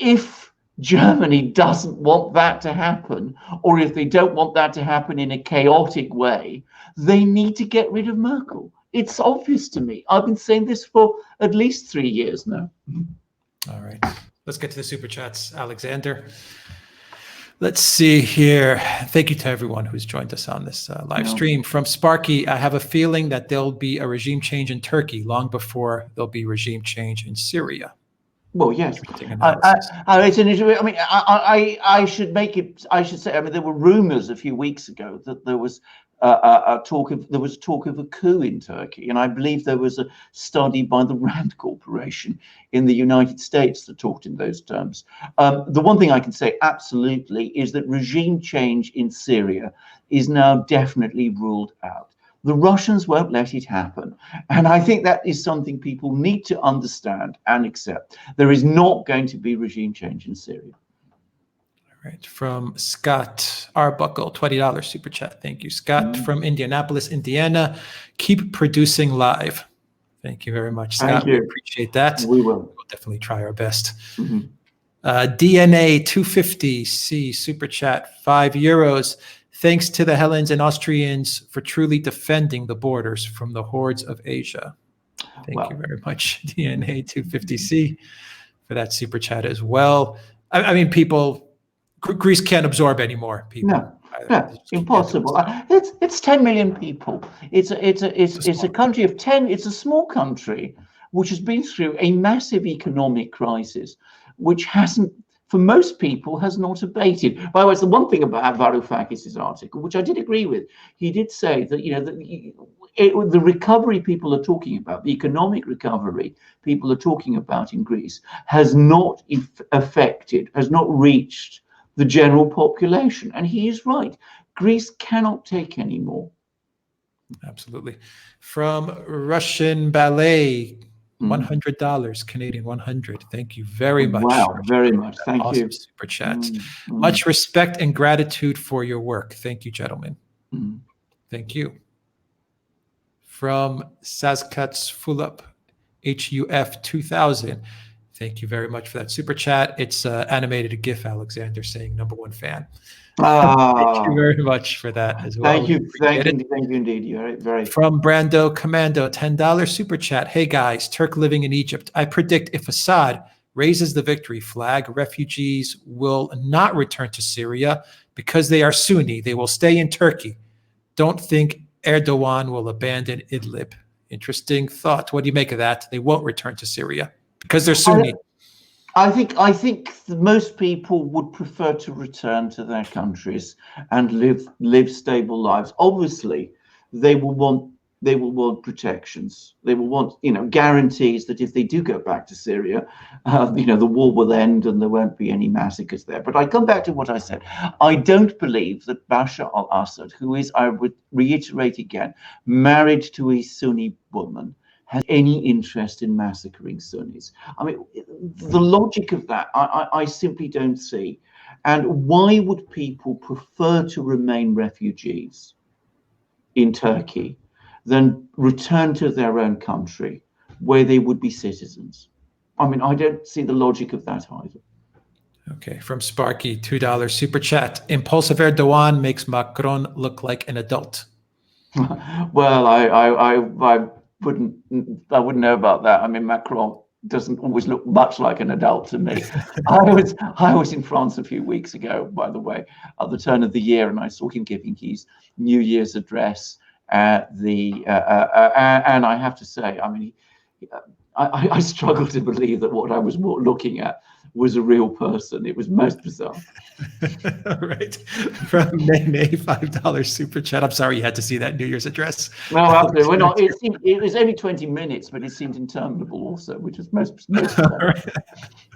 if Germany doesn't want that to happen, or if they don't want that to happen in a chaotic way, they need to get rid of Merkel. It's obvious to me. I've been saying this for at least 3 years now.
All right. Let's get to the super chats. Alexander. Let's see here. Thank you to everyone who's joined us on this live stream. From Sparky, I have a feeling that there'll be a regime change in Turkey long before there'll be regime change in Syria.
Well, yes. It's an issue. I mean, I should make it. I should say. I mean, there were rumors a few weeks ago that there was talk of a coup in Turkey, and I believe there was a study by the Rand Corporation in the United States that talked in those terms. The one thing I can say absolutely is that regime change in Syria is now definitely ruled out. The Russians won't let it happen. And I think that is something people need to understand and accept. There is not going to be regime change in Syria.
All right. From Scott Arbuckle, $20 super chat. Thank you, Scott. From Indianapolis, Indiana. Keep producing live. Thank you very much, Scott.
Thank you.
We appreciate that.
We will.
We'll definitely try our best. DNA 250C super chat, €5. Thanks to the Hellenes and Austrians for truly defending the borders from the hordes of Asia. Thank you very much, DNA 250C, for that super chat as well. I mean, Greece can't absorb any more people.
No, impossible. It's 10 million people. It's a country of 10. It's a small country which has been through a massive economic crisis, which hasn't, for most people, has not abated. By the way, it's the one thing about Varoufakis' article, which I did agree with. He did say that, you know, the recovery people are talking about, the economic recovery people are talking about in Greece, has not reached the general population. And he is right. Greece cannot take any more.
Absolutely. From Russian Ballet, $100, Canadian 100. Thank you very much.
Wow, very much. Thank you.
Super chat. Much respect and gratitude for your work. Thank you, gentlemen. Thank you. From Sazkats Fulop, HUF 2000. Thank you very much for that super chat. It's animated GIF, Alexander, saying #1 fan. Thank you very much for that as well.
Thank you indeed. You're very.
From Brando Commando, $10 super chat. Hey guys, Turk living in Egypt. I predict if Assad raises the victory flag, refugees will not return to Syria because they are Sunni. They will stay in Turkey. Don't think Erdogan will abandon Idlib. Interesting thought. What do you make of that? They won't return to Syria because they're Sunni.
I think most people would prefer to return to their countries and live stable lives. Obviously, they will want protections. They will want, you know, guarantees that if they do go back to Syria, you know, the war will end and there won't be any massacres there. But I come back to what I said. I don't believe that Bashar al-Assad, who is, I would reiterate again, married to a Sunni woman, has any interest in massacring Sunnis. I mean, the logic of that, I simply don't see. And why would people prefer to remain refugees in Turkey than return to their own country where they would be citizens? I mean, I don't see the logic of that either.
Okay, from Sparky, $2 super chat. Impulsive Erdogan makes Macron look like an adult.
Well, I wouldn't know about that. I mean, Macron doesn't always look much like an adult to me. I was in France a few weeks ago, by the way, at the turn of the year, and I saw him giving his New Year's address at and I have to say, I mean, I struggle to believe that what I was looking at was a real person. It was most bizarre.
All right. From Nene, $5 super chat. I'm sorry you had to see that New Year's address.
No, absolutely. We're not, it was only 20 minutes, but it seemed interminable also, which is most
right.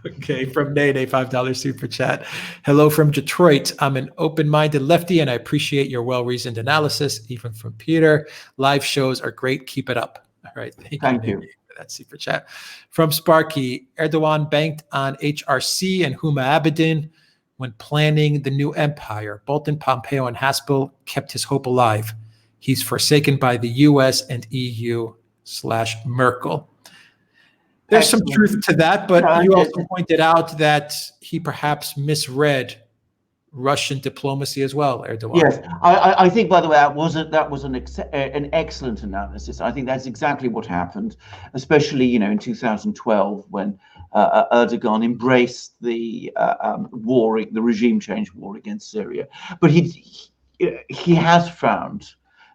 Okay. From Nene, $5 super chat. Hello from Detroit. I'm an open-minded lefty, and I appreciate your well-reasoned analysis, even from Peter. Live shows are great. Keep it up. All right. Thank you. That super chat. From Sparky, Erdogan banked on HRC and Huma Abedin when planning the new empire. Bolton, Pompeo, and Haspel kept his hope alive. He's forsaken by the US and EU/Merkel. There's some truth to that, but you also pointed out that he perhaps misread Russian diplomacy as well, Erdogan.
Yes, I think, by the way, that was an excellent analysis. I think that's exactly what happened, especially, you know, in 2012 when Erdogan embraced the the regime change war against Syria. But he has found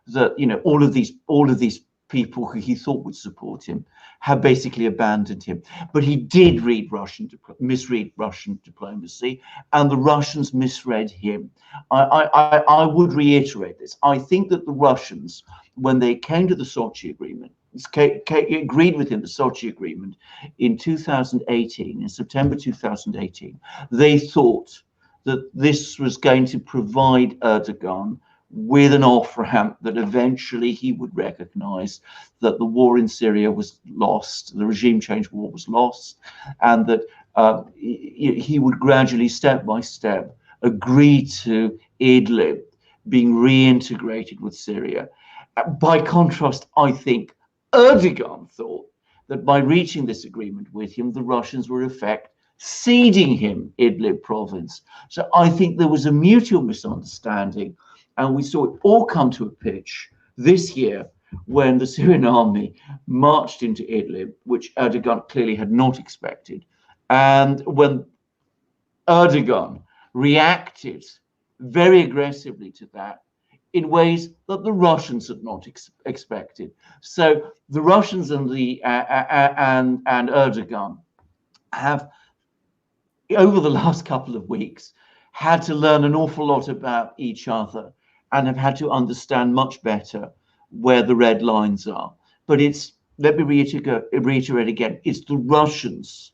that all of these people who he thought would support him have basically abandoned him. But he did misread Russian diplomacy, and the Russians misread him. I would reiterate this. I think that the Russians, when they came to the Sochi agreement, agreed with him the Sochi agreement in 2018, in September 2018, they thought that this was going to provide Erdogan with an off-ramp that eventually he would recognize that the war in Syria was lost, the regime change war was lost, and that he would gradually, step by step, agree to Idlib being reintegrated with Syria. By contrast, I think Erdogan thought that by reaching this agreement with him, the Russians were in effect ceding him Idlib province. So I think there was a mutual misunderstanding. And we saw it all come to a pitch this year when the Syrian army marched into Idlib, which Erdogan clearly had not expected. And when Erdogan reacted very aggressively to that in ways that the Russians had not expected. So the Russians and and Erdogan have, over the last couple of weeks, had to learn an awful lot about each other, and have had to understand much better where the red lines are. But let me reiterate again, it's the Russians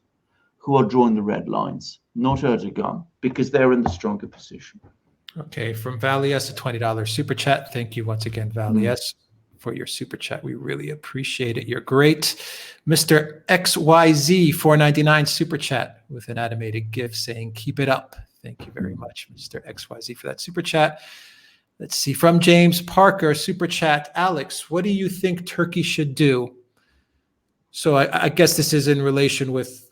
who are drawing the red lines, not Erdogan, because they're in the stronger position.
Okay, from Valias, a $20 super chat. Thank you once again, Valias, for your super chat. We really appreciate it. You're great. Mr. XYZ, $4.99 super chat with an animated GIF saying, keep it up. Thank you very much, Mr. XYZ, for that super chat. Let's see, from James Parker, super chat. Alex, what do you think Turkey should do? So I guess this is in relation with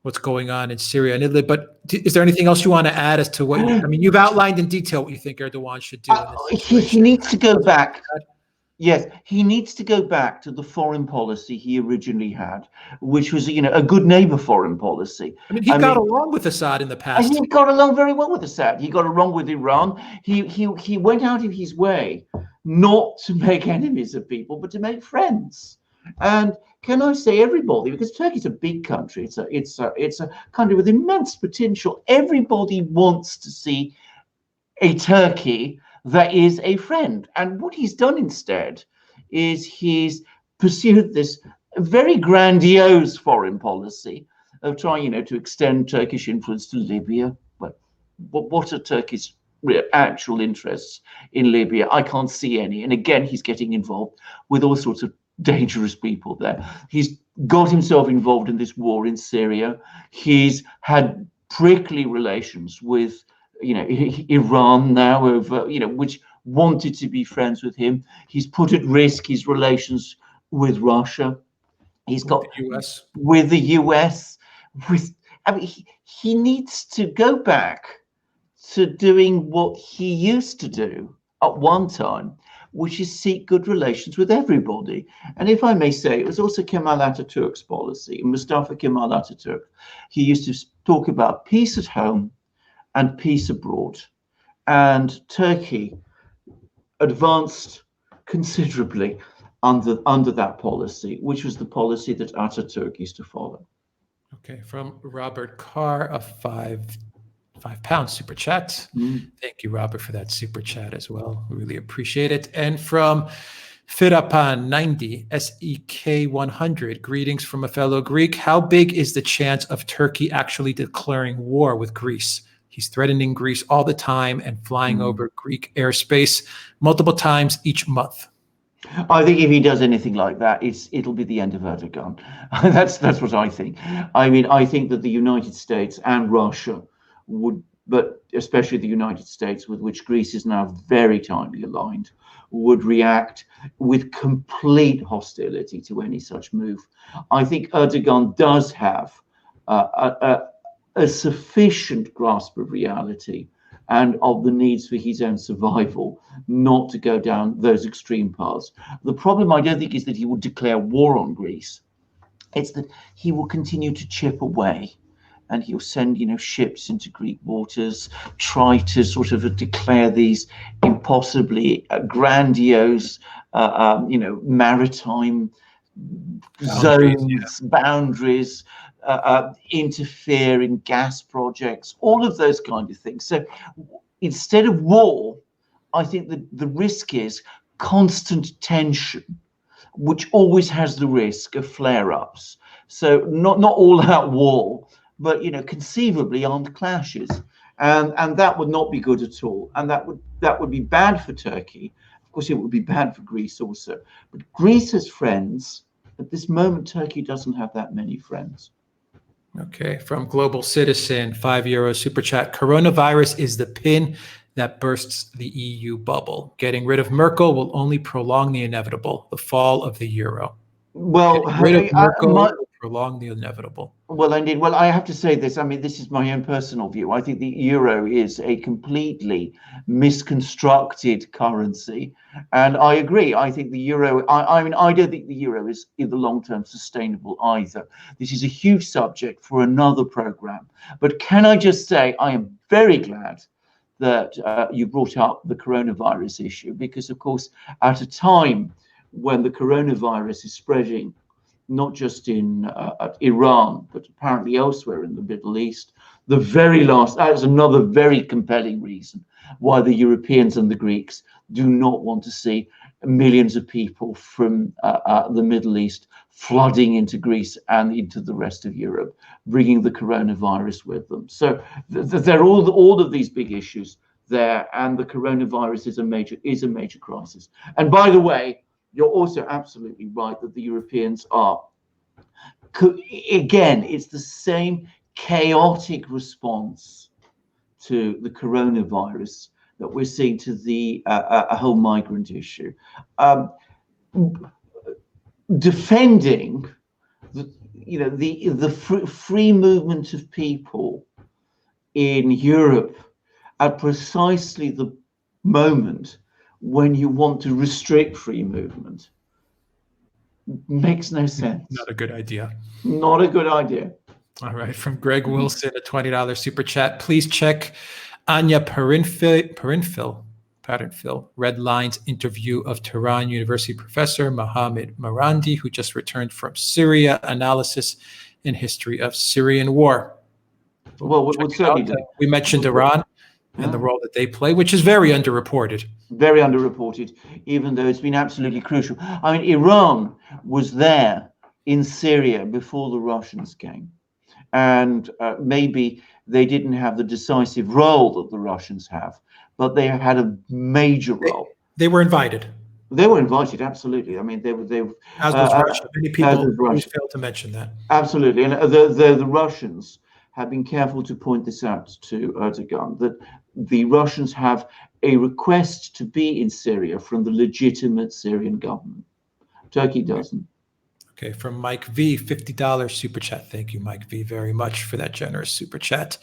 what's going on in Syria and Idlib, but is there anything else you want to add as to what, I mean, you've outlined in detail what you think Erdogan should do in this situation.
He needs to go back. Yes, he needs to go back to the foreign policy he originally had, which was, a good neighbor foreign policy.
I mean, he got along with Assad in the past.
He got along very well with Assad. He got along with Iran. He went out of his way not to make enemies of people, but to make friends. And can I say everybody, because Turkey's a big country, it's a country with immense potential. Everybody wants to see a Turkey that is a friend. And what he's done instead is he's pursued this very grandiose foreign policy of trying, to extend Turkish influence to Libya. But what are Turkey's actual interests in Libya? I can't see any. And again, he's getting involved with all sorts of dangerous people there. He's got himself involved in this war in Syria. He's had prickly relations with Iran now over, which wanted to be friends with him. He's put at risk his relations with Russia. He's got with the US. He needs to go back to doing what he used to do at one time, which is seek good relations with everybody. And if I may say, it was also Kemal Atatürk's policy, Mustafa Kemal Atatürk. He used to talk about peace at home and peace abroad. And Turkey advanced considerably under that policy, which was the policy that Atatürk used to follow.
Okay, from Robert Carr, a £5 super chat. Thank you, Robert, for that super chat as well. We really appreciate it. And from Firapan90, SEK100, greetings from a fellow Greek. How big is the chance of Turkey actually declaring war with Greece? He's threatening Greece all the time and flying over Greek airspace multiple times each month.
I think if he does anything like that, it'll be the end of Erdogan. That's what I think. I mean, I think that the United States and Russia would, but especially the United States, with which Greece is now very tightly aligned, would react with complete hostility to any such move. I think Erdogan does have a sufficient grasp of reality and of the needs for his own survival not to go down those extreme paths. The problem, I don't think, is that he would declare war on Greece. It's that he will continue to chip away, and he'll send, ships into Greek waters, try to sort of declare these impossibly grandiose, maritime zones, boundaries, interfere in gas projects, all of those kind of things. So instead of war, I think that the risk is constant tension, which always has the risk of flare-ups. So not all out war, but conceivably armed clashes, and that would not be good at all, and that would be bad for Turkey. Of course, it would be bad for Greece also. But Greece has friends. At this moment, Turkey doesn't have that many friends.
Okay, from Global Citizen, €5 super chat. Coronavirus is the pin that bursts the EU bubble. Getting rid of Merkel will only prolong the inevitable, the fall of the euro.
Well,
getting rid of Merkel will prolong the inevitable.
Well, indeed. Well, I have to say this. I mean, this is my own personal view. I think the euro is a completely misconstructed currency. And I agree. I think the euro, I mean, I don't think the euro is in the long term sustainable either. This is a huge subject for another program. But can I just say, I am very glad that you brought up the coronavirus issue, because, of course, at a time when the coronavirus is spreading, not just in Iran, but apparently elsewhere in the Middle East, that is another very compelling reason why the Europeans and the Greeks do not want to see millions of people from the Middle East flooding into Greece and into the rest of Europe, bringing the coronavirus with them. So there are all of these big issues there, and the coronavirus is a major crisis. And by the way, you're also absolutely right that the Europeans are, again, it's the same chaotic response to the coronavirus that we're seeing to the whole migrant issue. Defending the free movement of people in Europe at precisely the moment when you want to restrict free movement makes no sense.
Not a good idea.
Not a good idea.
All right. From Greg Wilson, a $20 super chat. Please check Anya Parinfil, Red Line's interview of Tehran University professor Mohammad Marandi, who just returned from Syria, analysis and history of Syrian war.
Well, we'll certainly do.
We mentioned Iran and the role that they play, which is very underreported.
Very underreported, even though it's been absolutely crucial. I mean, Iran was there in Syria before the Russians came. And maybe they didn't have the decisive role that the Russians have, but they have had a major role.
They were invited.
They were invited, absolutely. I mean, they were.
As was Russia. Many people always fail to mention that.
Absolutely, and the Russians have been careful to point this out to Erdogan, that the Russians have a request to be in Syria from the legitimate Syrian government. Turkey doesn't.
Okay, from Mike V, $50 super chat. Thank you, Mike V, very much for that generous super chat.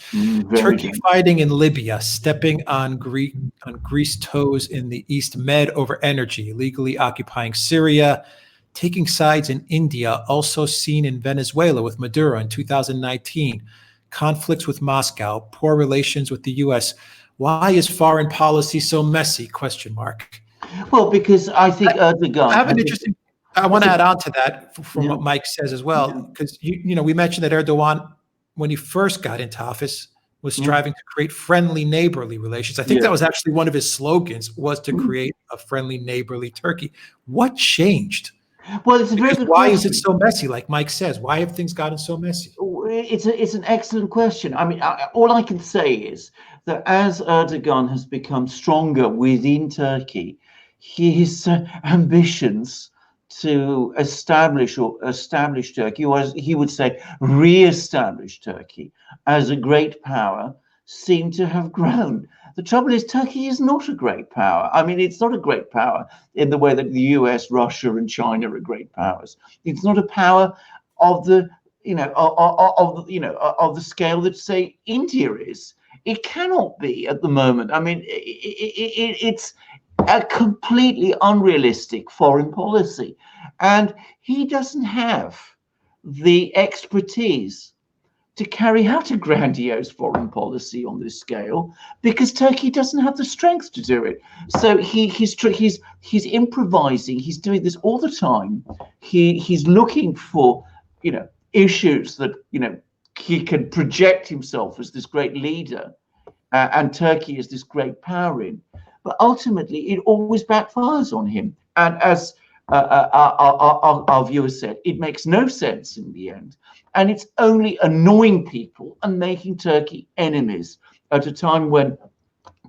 Turkey fighting in Libya, stepping on Greece toes in the East Med over energy, illegally occupying Syria, taking sides in India, also seen in Venezuela with Maduro in 2019, conflicts with Moscow, poor relations with the U.S. Why is foreign policy so messy? ?
Well, because I think Erdogan.
I have an interesting. I want to add on to that from what Mike says as well, because we mentioned that Erdogan, when he first got into office, was striving to create friendly, neighborly relations. I think that was actually one of his slogans, was to create a friendly, neighborly Turkey. What changed?
Well, it's a very good
why
question.
is it so messy? Like Mike says, why have things gotten so messy?
It's an excellent question. I mean, all I can say is that as Erdogan has become stronger within Turkey, his ambitions to establish Turkey, or as he would say, re-establish Turkey as a great power, seem to have grown. The trouble is, Turkey is not a great power. I mean, it's not a great power in the way that the US, Russia, and China are great powers. It's not a power of the, of the scale that, say, India is. It cannot be at the moment. I mean, it's a completely unrealistic foreign policy, and he doesn't have the expertise to carry out a grandiose foreign policy on this scale, because Turkey doesn't have the strength to do it. So he's improvising. He's doing this all the time. He's looking for, issues that, he can project himself as this great leader, and Turkey is this great power in. But ultimately, it always backfires on him. And as our viewers said, it makes no sense in the end. And it's only annoying people and making Turkey enemies at a time when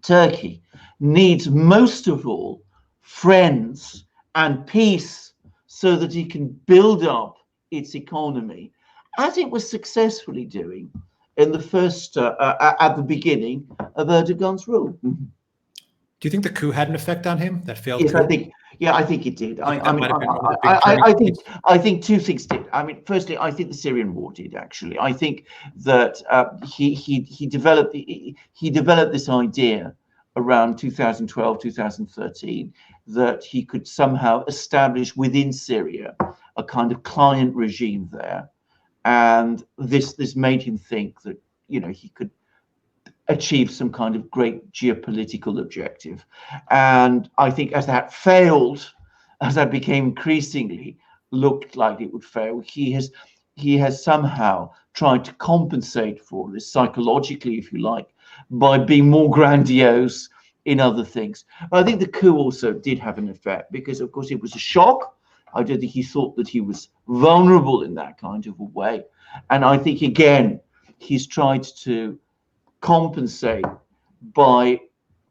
Turkey needs most of all friends and peace, so that he can build up its economy, as it was successfully doing in the first, at the beginning of Erdogan's rule.
Do you think the coup had an effect on him? That failed.
Yes, coup? I think it did. I think two things did. I mean, firstly, I think the Syrian war did, actually. I think that he developed this idea around 2012, 2013, that he could somehow establish within Syria a kind of client regime there, and this made him think that he could achieve some kind of great geopolitical objective. And I think as that failed, as that became increasingly looked like it would fail, he has somehow tried to compensate for this psychologically, if you like, by being more grandiose in other things. But I think the coup also did have an effect, because of course it was a shock. I don't think he thought that he was vulnerable in that kind of a way. And I think, again, he's tried to compensate by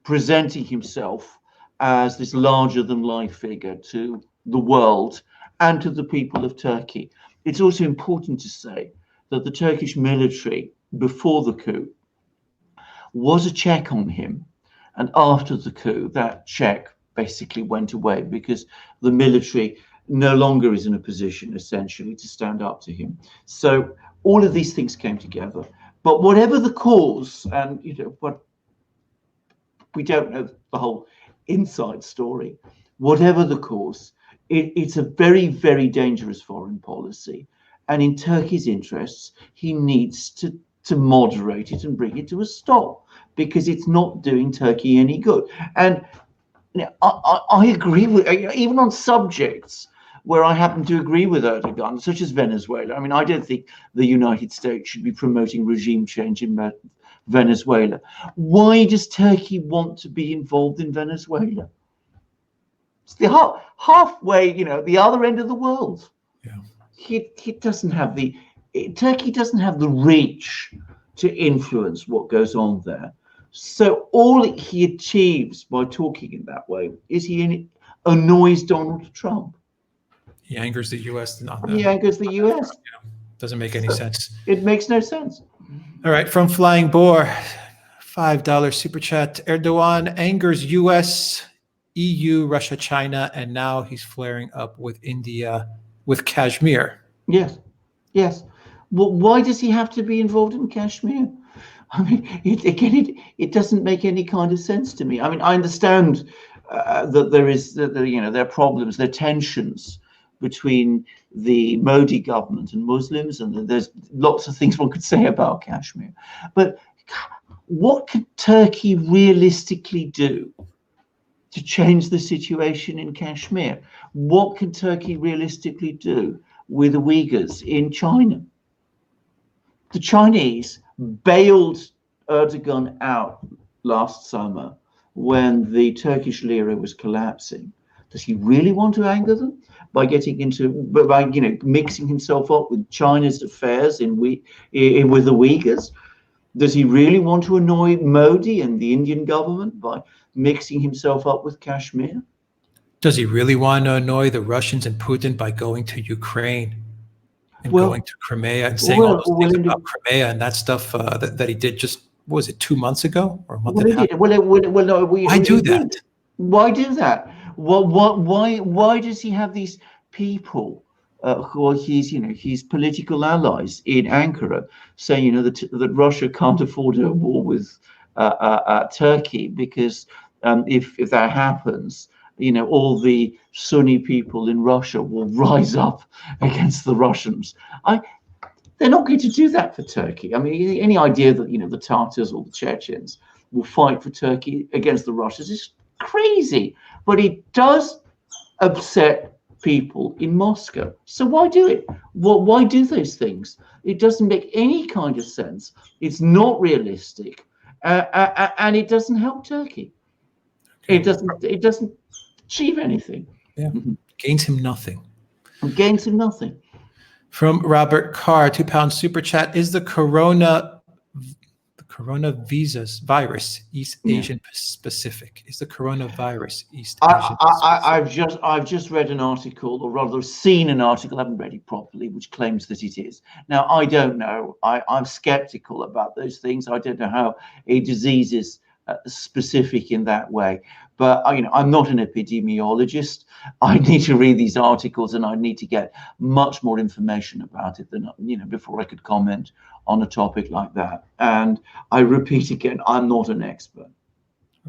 presenting himself as this larger than life figure to the world and to the people of Turkey. It's also important to say that the Turkish military before the coup was a check on him, and after the coup that check basically went away, because the military no longer is in a position essentially to stand up to him. So all of these things came together. But whatever the cause, and what we don't know the whole inside story, whatever the cause, it's a very, very dangerous foreign policy. And in Turkey's interests, he needs to moderate it and bring it to a stop, because it's not doing Turkey any good. And I agree with, even on subjects where I happen to agree with Erdogan, such as Venezuela. I mean, I don't think the United States should be promoting regime change in Venezuela. Why does Turkey want to be involved in Venezuela? It's the halfway, the other end of the world. Yeah. He doesn't have Turkey doesn't have the reach to influence what goes on there. So all he achieves by talking in that way is he annoys Donald Trump.
He angers the U.S.
He angers the U.S.
Doesn't make any sense.
It makes no sense.
All right, from Flying Boar, $5 super chat. Erdogan angers U.S., EU, Russia, China, and now he's flaring up with India, with Kashmir.
Yes, yes. Well, why does he have to be involved in Kashmir? I mean, it doesn't make any kind of sense to me. I mean, I understand that there are problems, there are tensions between the Modi government and Muslims, and there's lots of things one could say about Kashmir. But what could Turkey realistically do to change the situation in Kashmir? What can Turkey realistically do with the Uyghurs in China? The Chinese bailed Erdogan out last summer when the Turkish lira was collapsing. Does he really want to anger them by mixing himself up with China's affairs with the Uyghurs? Does he really want to annoy Modi and the Indian government by mixing himself up with Kashmir?
Does he really want to annoy the Russians and Putin by going to Ukraine and going to Crimea and saying all those things about Crimea and that stuff that he did just, what was it, 2 months ago or a month and a half? Why do that?
Why do that? Why does he have these people who are his political allies in Ankara saying that Russia can't afford a war with Turkey, because if that happens, all the Sunni people in Russia will rise up against the Russians. They're not going to do that for Turkey. I mean, any idea that the Tatars or the Chechens will fight for Turkey against the Russians is crazy. But it does upset people in Moscow. So why do it? Why do those things? It doesn't make any kind of sense. It's not realistic, and it doesn't help Turkey. It doesn't achieve anything.
Yeah, gains him nothing.
Gains him nothing.
From Robert Carr, £2 super chat: is the coronavirus East Asian Pacific? Is the coronavirus East Asian Pacific?
I've just read an article, or rather seen an article, I haven't read it properly, which claims that it is. Now, I don't know. I'm skeptical about those things. I don't know how a disease is specific in that way. But I'm not an epidemiologist. I need to read these articles, and I need to get much more information about it than before I could comment on a topic like that. And I repeat again, I'm not an expert.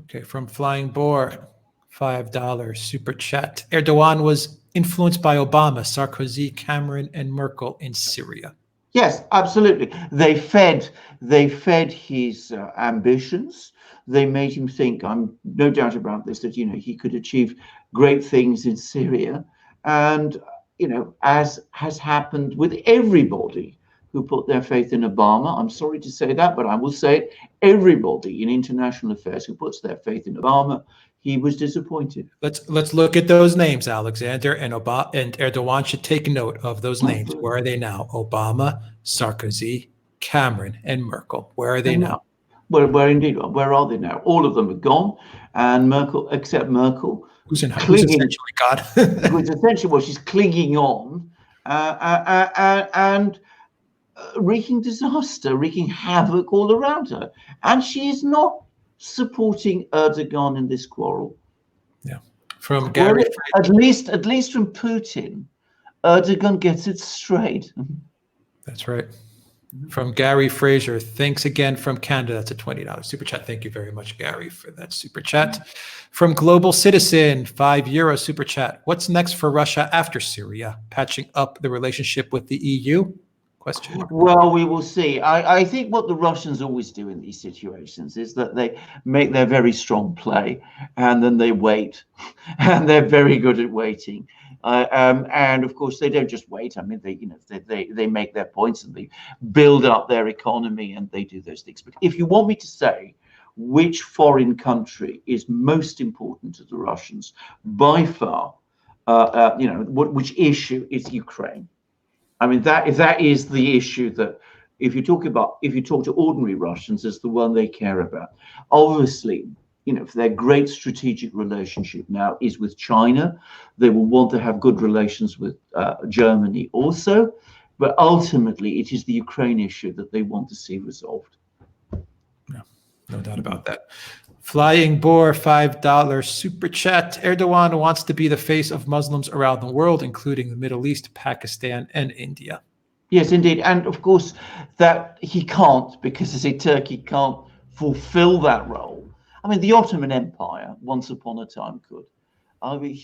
Okay, from Flying Boar, $5 super chat: Erdogan was influenced by Obama, Sarkozy, Cameron, and Merkel in Syria.
Yes, absolutely. They fed his ambitions. They made him think, I'm no doubt about this, that he could achieve great things in Syria. And as has happened with everybody who put their faith in Obama, I'm sorry to say that, but I will say it, everybody in international affairs who puts their faith in Obama, he was disappointed.
Let's look at those names. Alexander and Erdogan should take note of those names. Where are they now? Obama, Sarkozy, Cameron, and Merkel. Where are they now?
Where indeed? Where are they now? All of them are gone, and Merkel, except Merkel,
who's essentially God,
who's essentially she's clinging on and wreaking disaster, wreaking havoc all around her, and she is not supporting Erdogan in this quarrel.
Yeah, from Gary.
At least from Putin, Erdogan gets it straight.
That's right. From Gary Fraser, thanks again from Canada. That's a $20 super chat. Thank you very much, Gary, for that super chat. From Global Citizen, €5 super chat: what's next for Russia after Syria? Patching up the relationship with the EU? Question.
Well, we will see. I think what the Russians always do in these situations is that they make their very strong play, and then they wait, and they're very good at waiting. And of course, they don't just wait. I mean, they make their points, and they build up their economy, and they do those things. But if you want me to say which foreign country is most important to the Russians, by far, which issue is Ukraine. I mean, that is the issue that if you talk to ordinary Russians, is the one they care about. Obviously, their great strategic relationship now is with China. They will want to have good relations with Germany also, but ultimately it is the Ukraine issue that they want to see resolved.
Yeah, no doubt about that. Flying Boar, $5 super chat: Erdogan wants to be the face of Muslims around the world, including the Middle East, Pakistan, and India.
Yes, indeed. And of course, that he can't, because as a Turkey can't fulfill that role. I mean, the Ottoman Empire, once upon a time, could. I mean,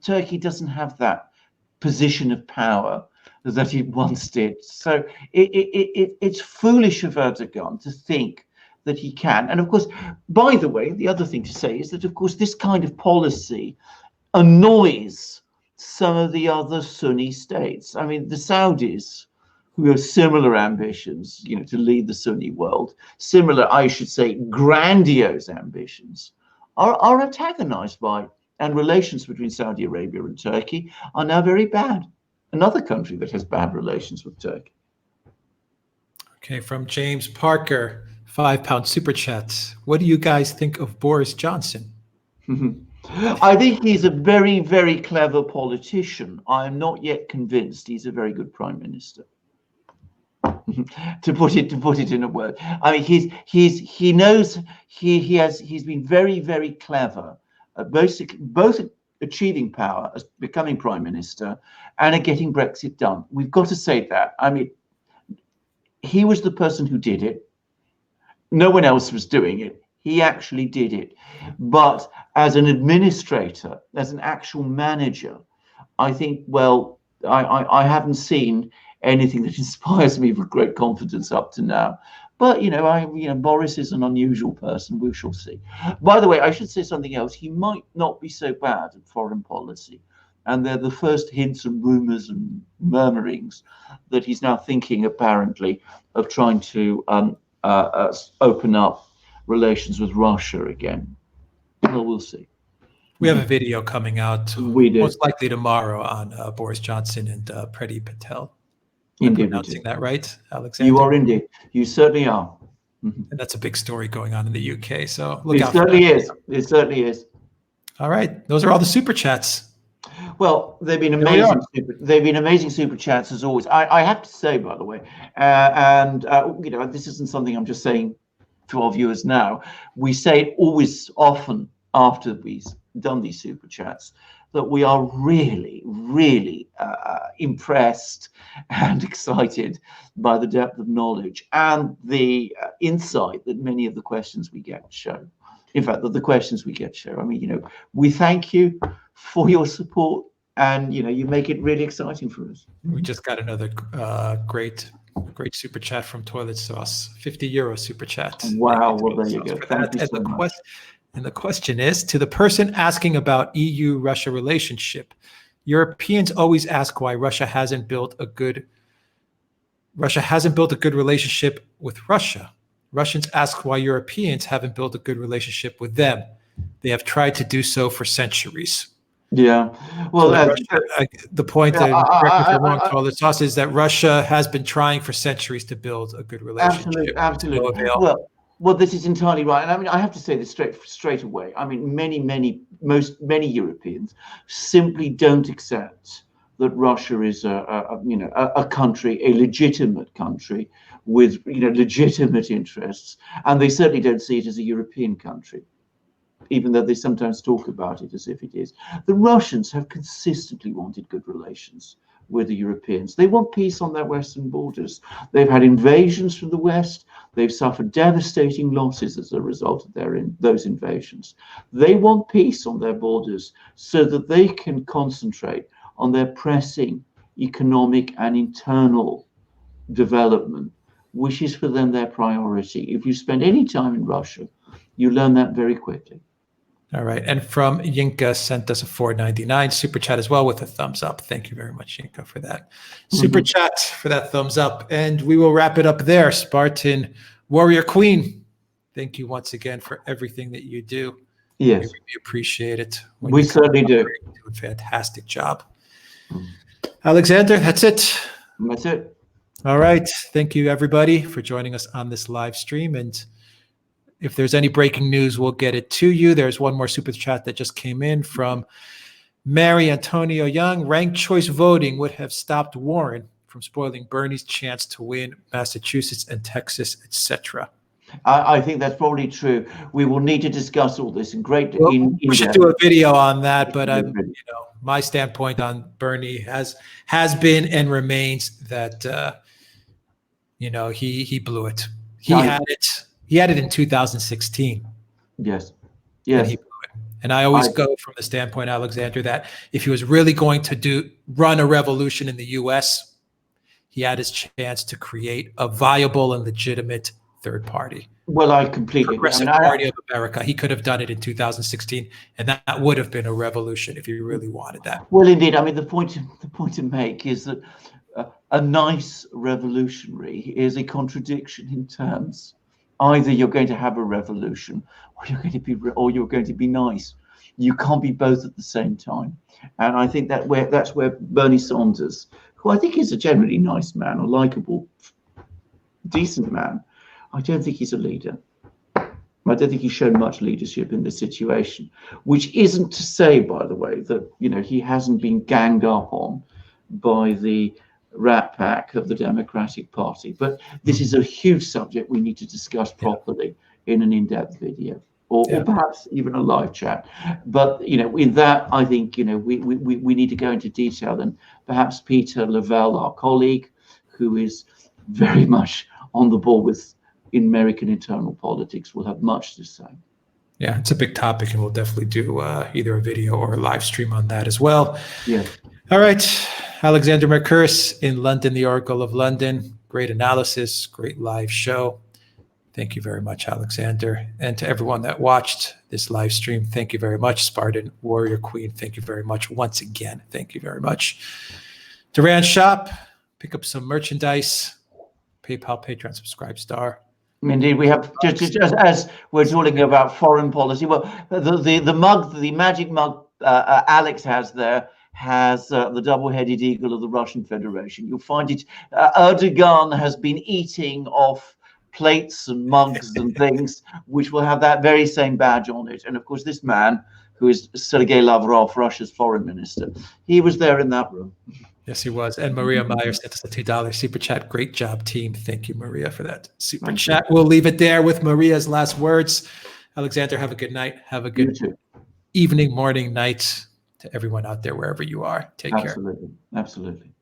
Turkey doesn't have that position of power that it once did. So it's foolish of Erdogan to think that he can. And of course, by the way, the other thing to say is that, of course, this kind of policy annoys some of the other Sunni states. I mean, the Saudis, who have similar ambitions, to lead the Sunni world, similar, I should say, grandiose ambitions, are antagonized by, and relations between Saudi Arabia and Turkey are now very bad. Another country that has bad relations with Turkey.
Okay, from James Parker, £5 super chat: what do you guys think of Boris Johnson?
I think he's a very, very clever politician. I am not yet convinced he's a very good prime minister. to put it in a word, I mean, he's been very, very clever at both achieving power as becoming prime minister and at getting Brexit done. We've got to say that. I mean, he was the person who did it. No one else was doing it. He actually did it. But as an administrator, as an actual manager, I think, well, I haven't seen anything that inspires me with great confidence up to now. But Boris is an unusual person. We shall see. By the way, I should say something else. He might not be so bad at foreign policy, and they're the first hints and rumors and murmurings that he's now thinking, apparently, of trying to open up relations with Russia again. Well, we'll see.
We have a video coming out
We do.
most likely tomorrow on Boris Johnson and Preti Patel.
Indeed,
pronouncing that right, Alexander?
You are indeed. You certainly are.
And that's a big story going on in the UK. So look out.
It certainly is. It certainly is.
All right. Those are all the super chats.
Well, they've been amazing. They've been amazing super chats as always. I have to say, by the way, this isn't something I'm just saying to our viewers now. We say it always often after we've done these super chats, that we are really, really impressed and excited by the depth of knowledge and the insight that many of the questions we get show. In fact, that the questions we get show. I mean, we thank you for your support, and you make it really exciting for us.
We just got another great super chat from Toilet Sauce, €50 super chat.
Wow, well, there you go. Thank you so much.
And the question is, to the person asking about EU-Russia relationship, Europeans always ask why Russia hasn't built a good relationship with Russia. Russians ask why Europeans haven't built a good relationship with them. They have tried to do so for centuries.
Yeah. Well,
the point, correct me if I'm wrong, Toilet Sauce, is that Russia has been trying for centuries to build a good relationship.
Absolutely. Well, this is entirely right, and I mean, I have to say this straight away. I mean, many Europeans simply don't accept that Russia is a country, a legitimate country with legitimate interests, and they certainly don't see it as a European country, even though they sometimes talk about it as if it is. The Russians have consistently wanted good relations with the Europeans. They want peace on their western borders. They've had invasions from the west. They've suffered devastating losses as a result of those invasions. They want peace on their borders so that they can concentrate on their pressing economic and internal development, which is for them their priority. If you spend any time in Russia, you learn that very quickly.
All right. And from Yinka, sent us a $4.99 super chat as well with a thumbs up. Thank you very much, Yinka, for that super chat, for that thumbs up. And we will wrap it up there. Spartan Warrior Queen, thank you once again for everything that you do.
Yes.
We really appreciate it.
We certainly do.
You do a fantastic job. Alexander, that's it.
That's it.
All right. Thank you, everybody, for joining us on this live stream. And if there's any breaking news, we'll get it to you. There's one more super chat that just came in from Mary Antonio Young. Ranked choice voting would have stopped Warren from spoiling Bernie's chance to win Massachusetts and Texas, etc.
I think that's probably true. We will need to discuss all this in great.
We should do a video on that, but my standpoint on Bernie has been and remains that he blew it. He had it in 2016.
Yes.
And he blew it. And I always go from the standpoint, Alexander, that if he was really going to run a revolution in the U.S., he had his chance to create a viable and legitimate third party.
Well, I completely agree.
Progressive Party of America. He could have done it in 2016, and that would have been a revolution if he really wanted that.
Well, indeed. I mean, the point to make is that a nice revolutionary is a contradiction in terms. Either you're going to have a revolution, or you're going to be nice. You can't be both at the same time. And I think that's where Bernie Sanders, who I think is a generally nice man, a likable, decent man, I don't think he's a leader. I don't think he's shown much leadership in this situation, which isn't to say, by the way, that he hasn't been ganged up on by the Rat Pack of the Democratic Party. But this is a huge subject we need to discuss properly in an in-depth video, or perhaps even a live chat. But in that, I think we need to go into detail, and perhaps Peter Lavelle, our colleague, who is very much on the ball with in American internal politics will have much to say.
Yeah, it's a big topic, and we'll definitely do either a video or a live stream on that as well.
Yeah.
All right. Alexander Mercouris in London, the Oracle of London. Great analysis, great live show. Thank you very much, Alexander. And to everyone that watched this live stream, thank you very much. Spartan Warrior Queen, thank you very much. Once again, thank you very much. Duran Shop, pick up some merchandise. PayPal, Patreon, subscribe, star.
Indeed, we have just as we're talking about foreign policy. Well, the mug, the magic mug, Alex has there has the double-headed eagle of the Russian Federation. You'll find it. Erdogan has been eating off plates and mugs and things, which will have that very same badge on it. And of course, this man, who is Sergei Lavrov, Russia's foreign minister, he was there in that room.
Yes, he was. And Maria Meyer sent us a $2 super chat. Great job, team. Thank you, Maria, for that super chat. We'll leave it there with Maria's last words. Alexander, have a good night. Have a good evening, morning, night to everyone out there, wherever you are. Take care.
Absolutely.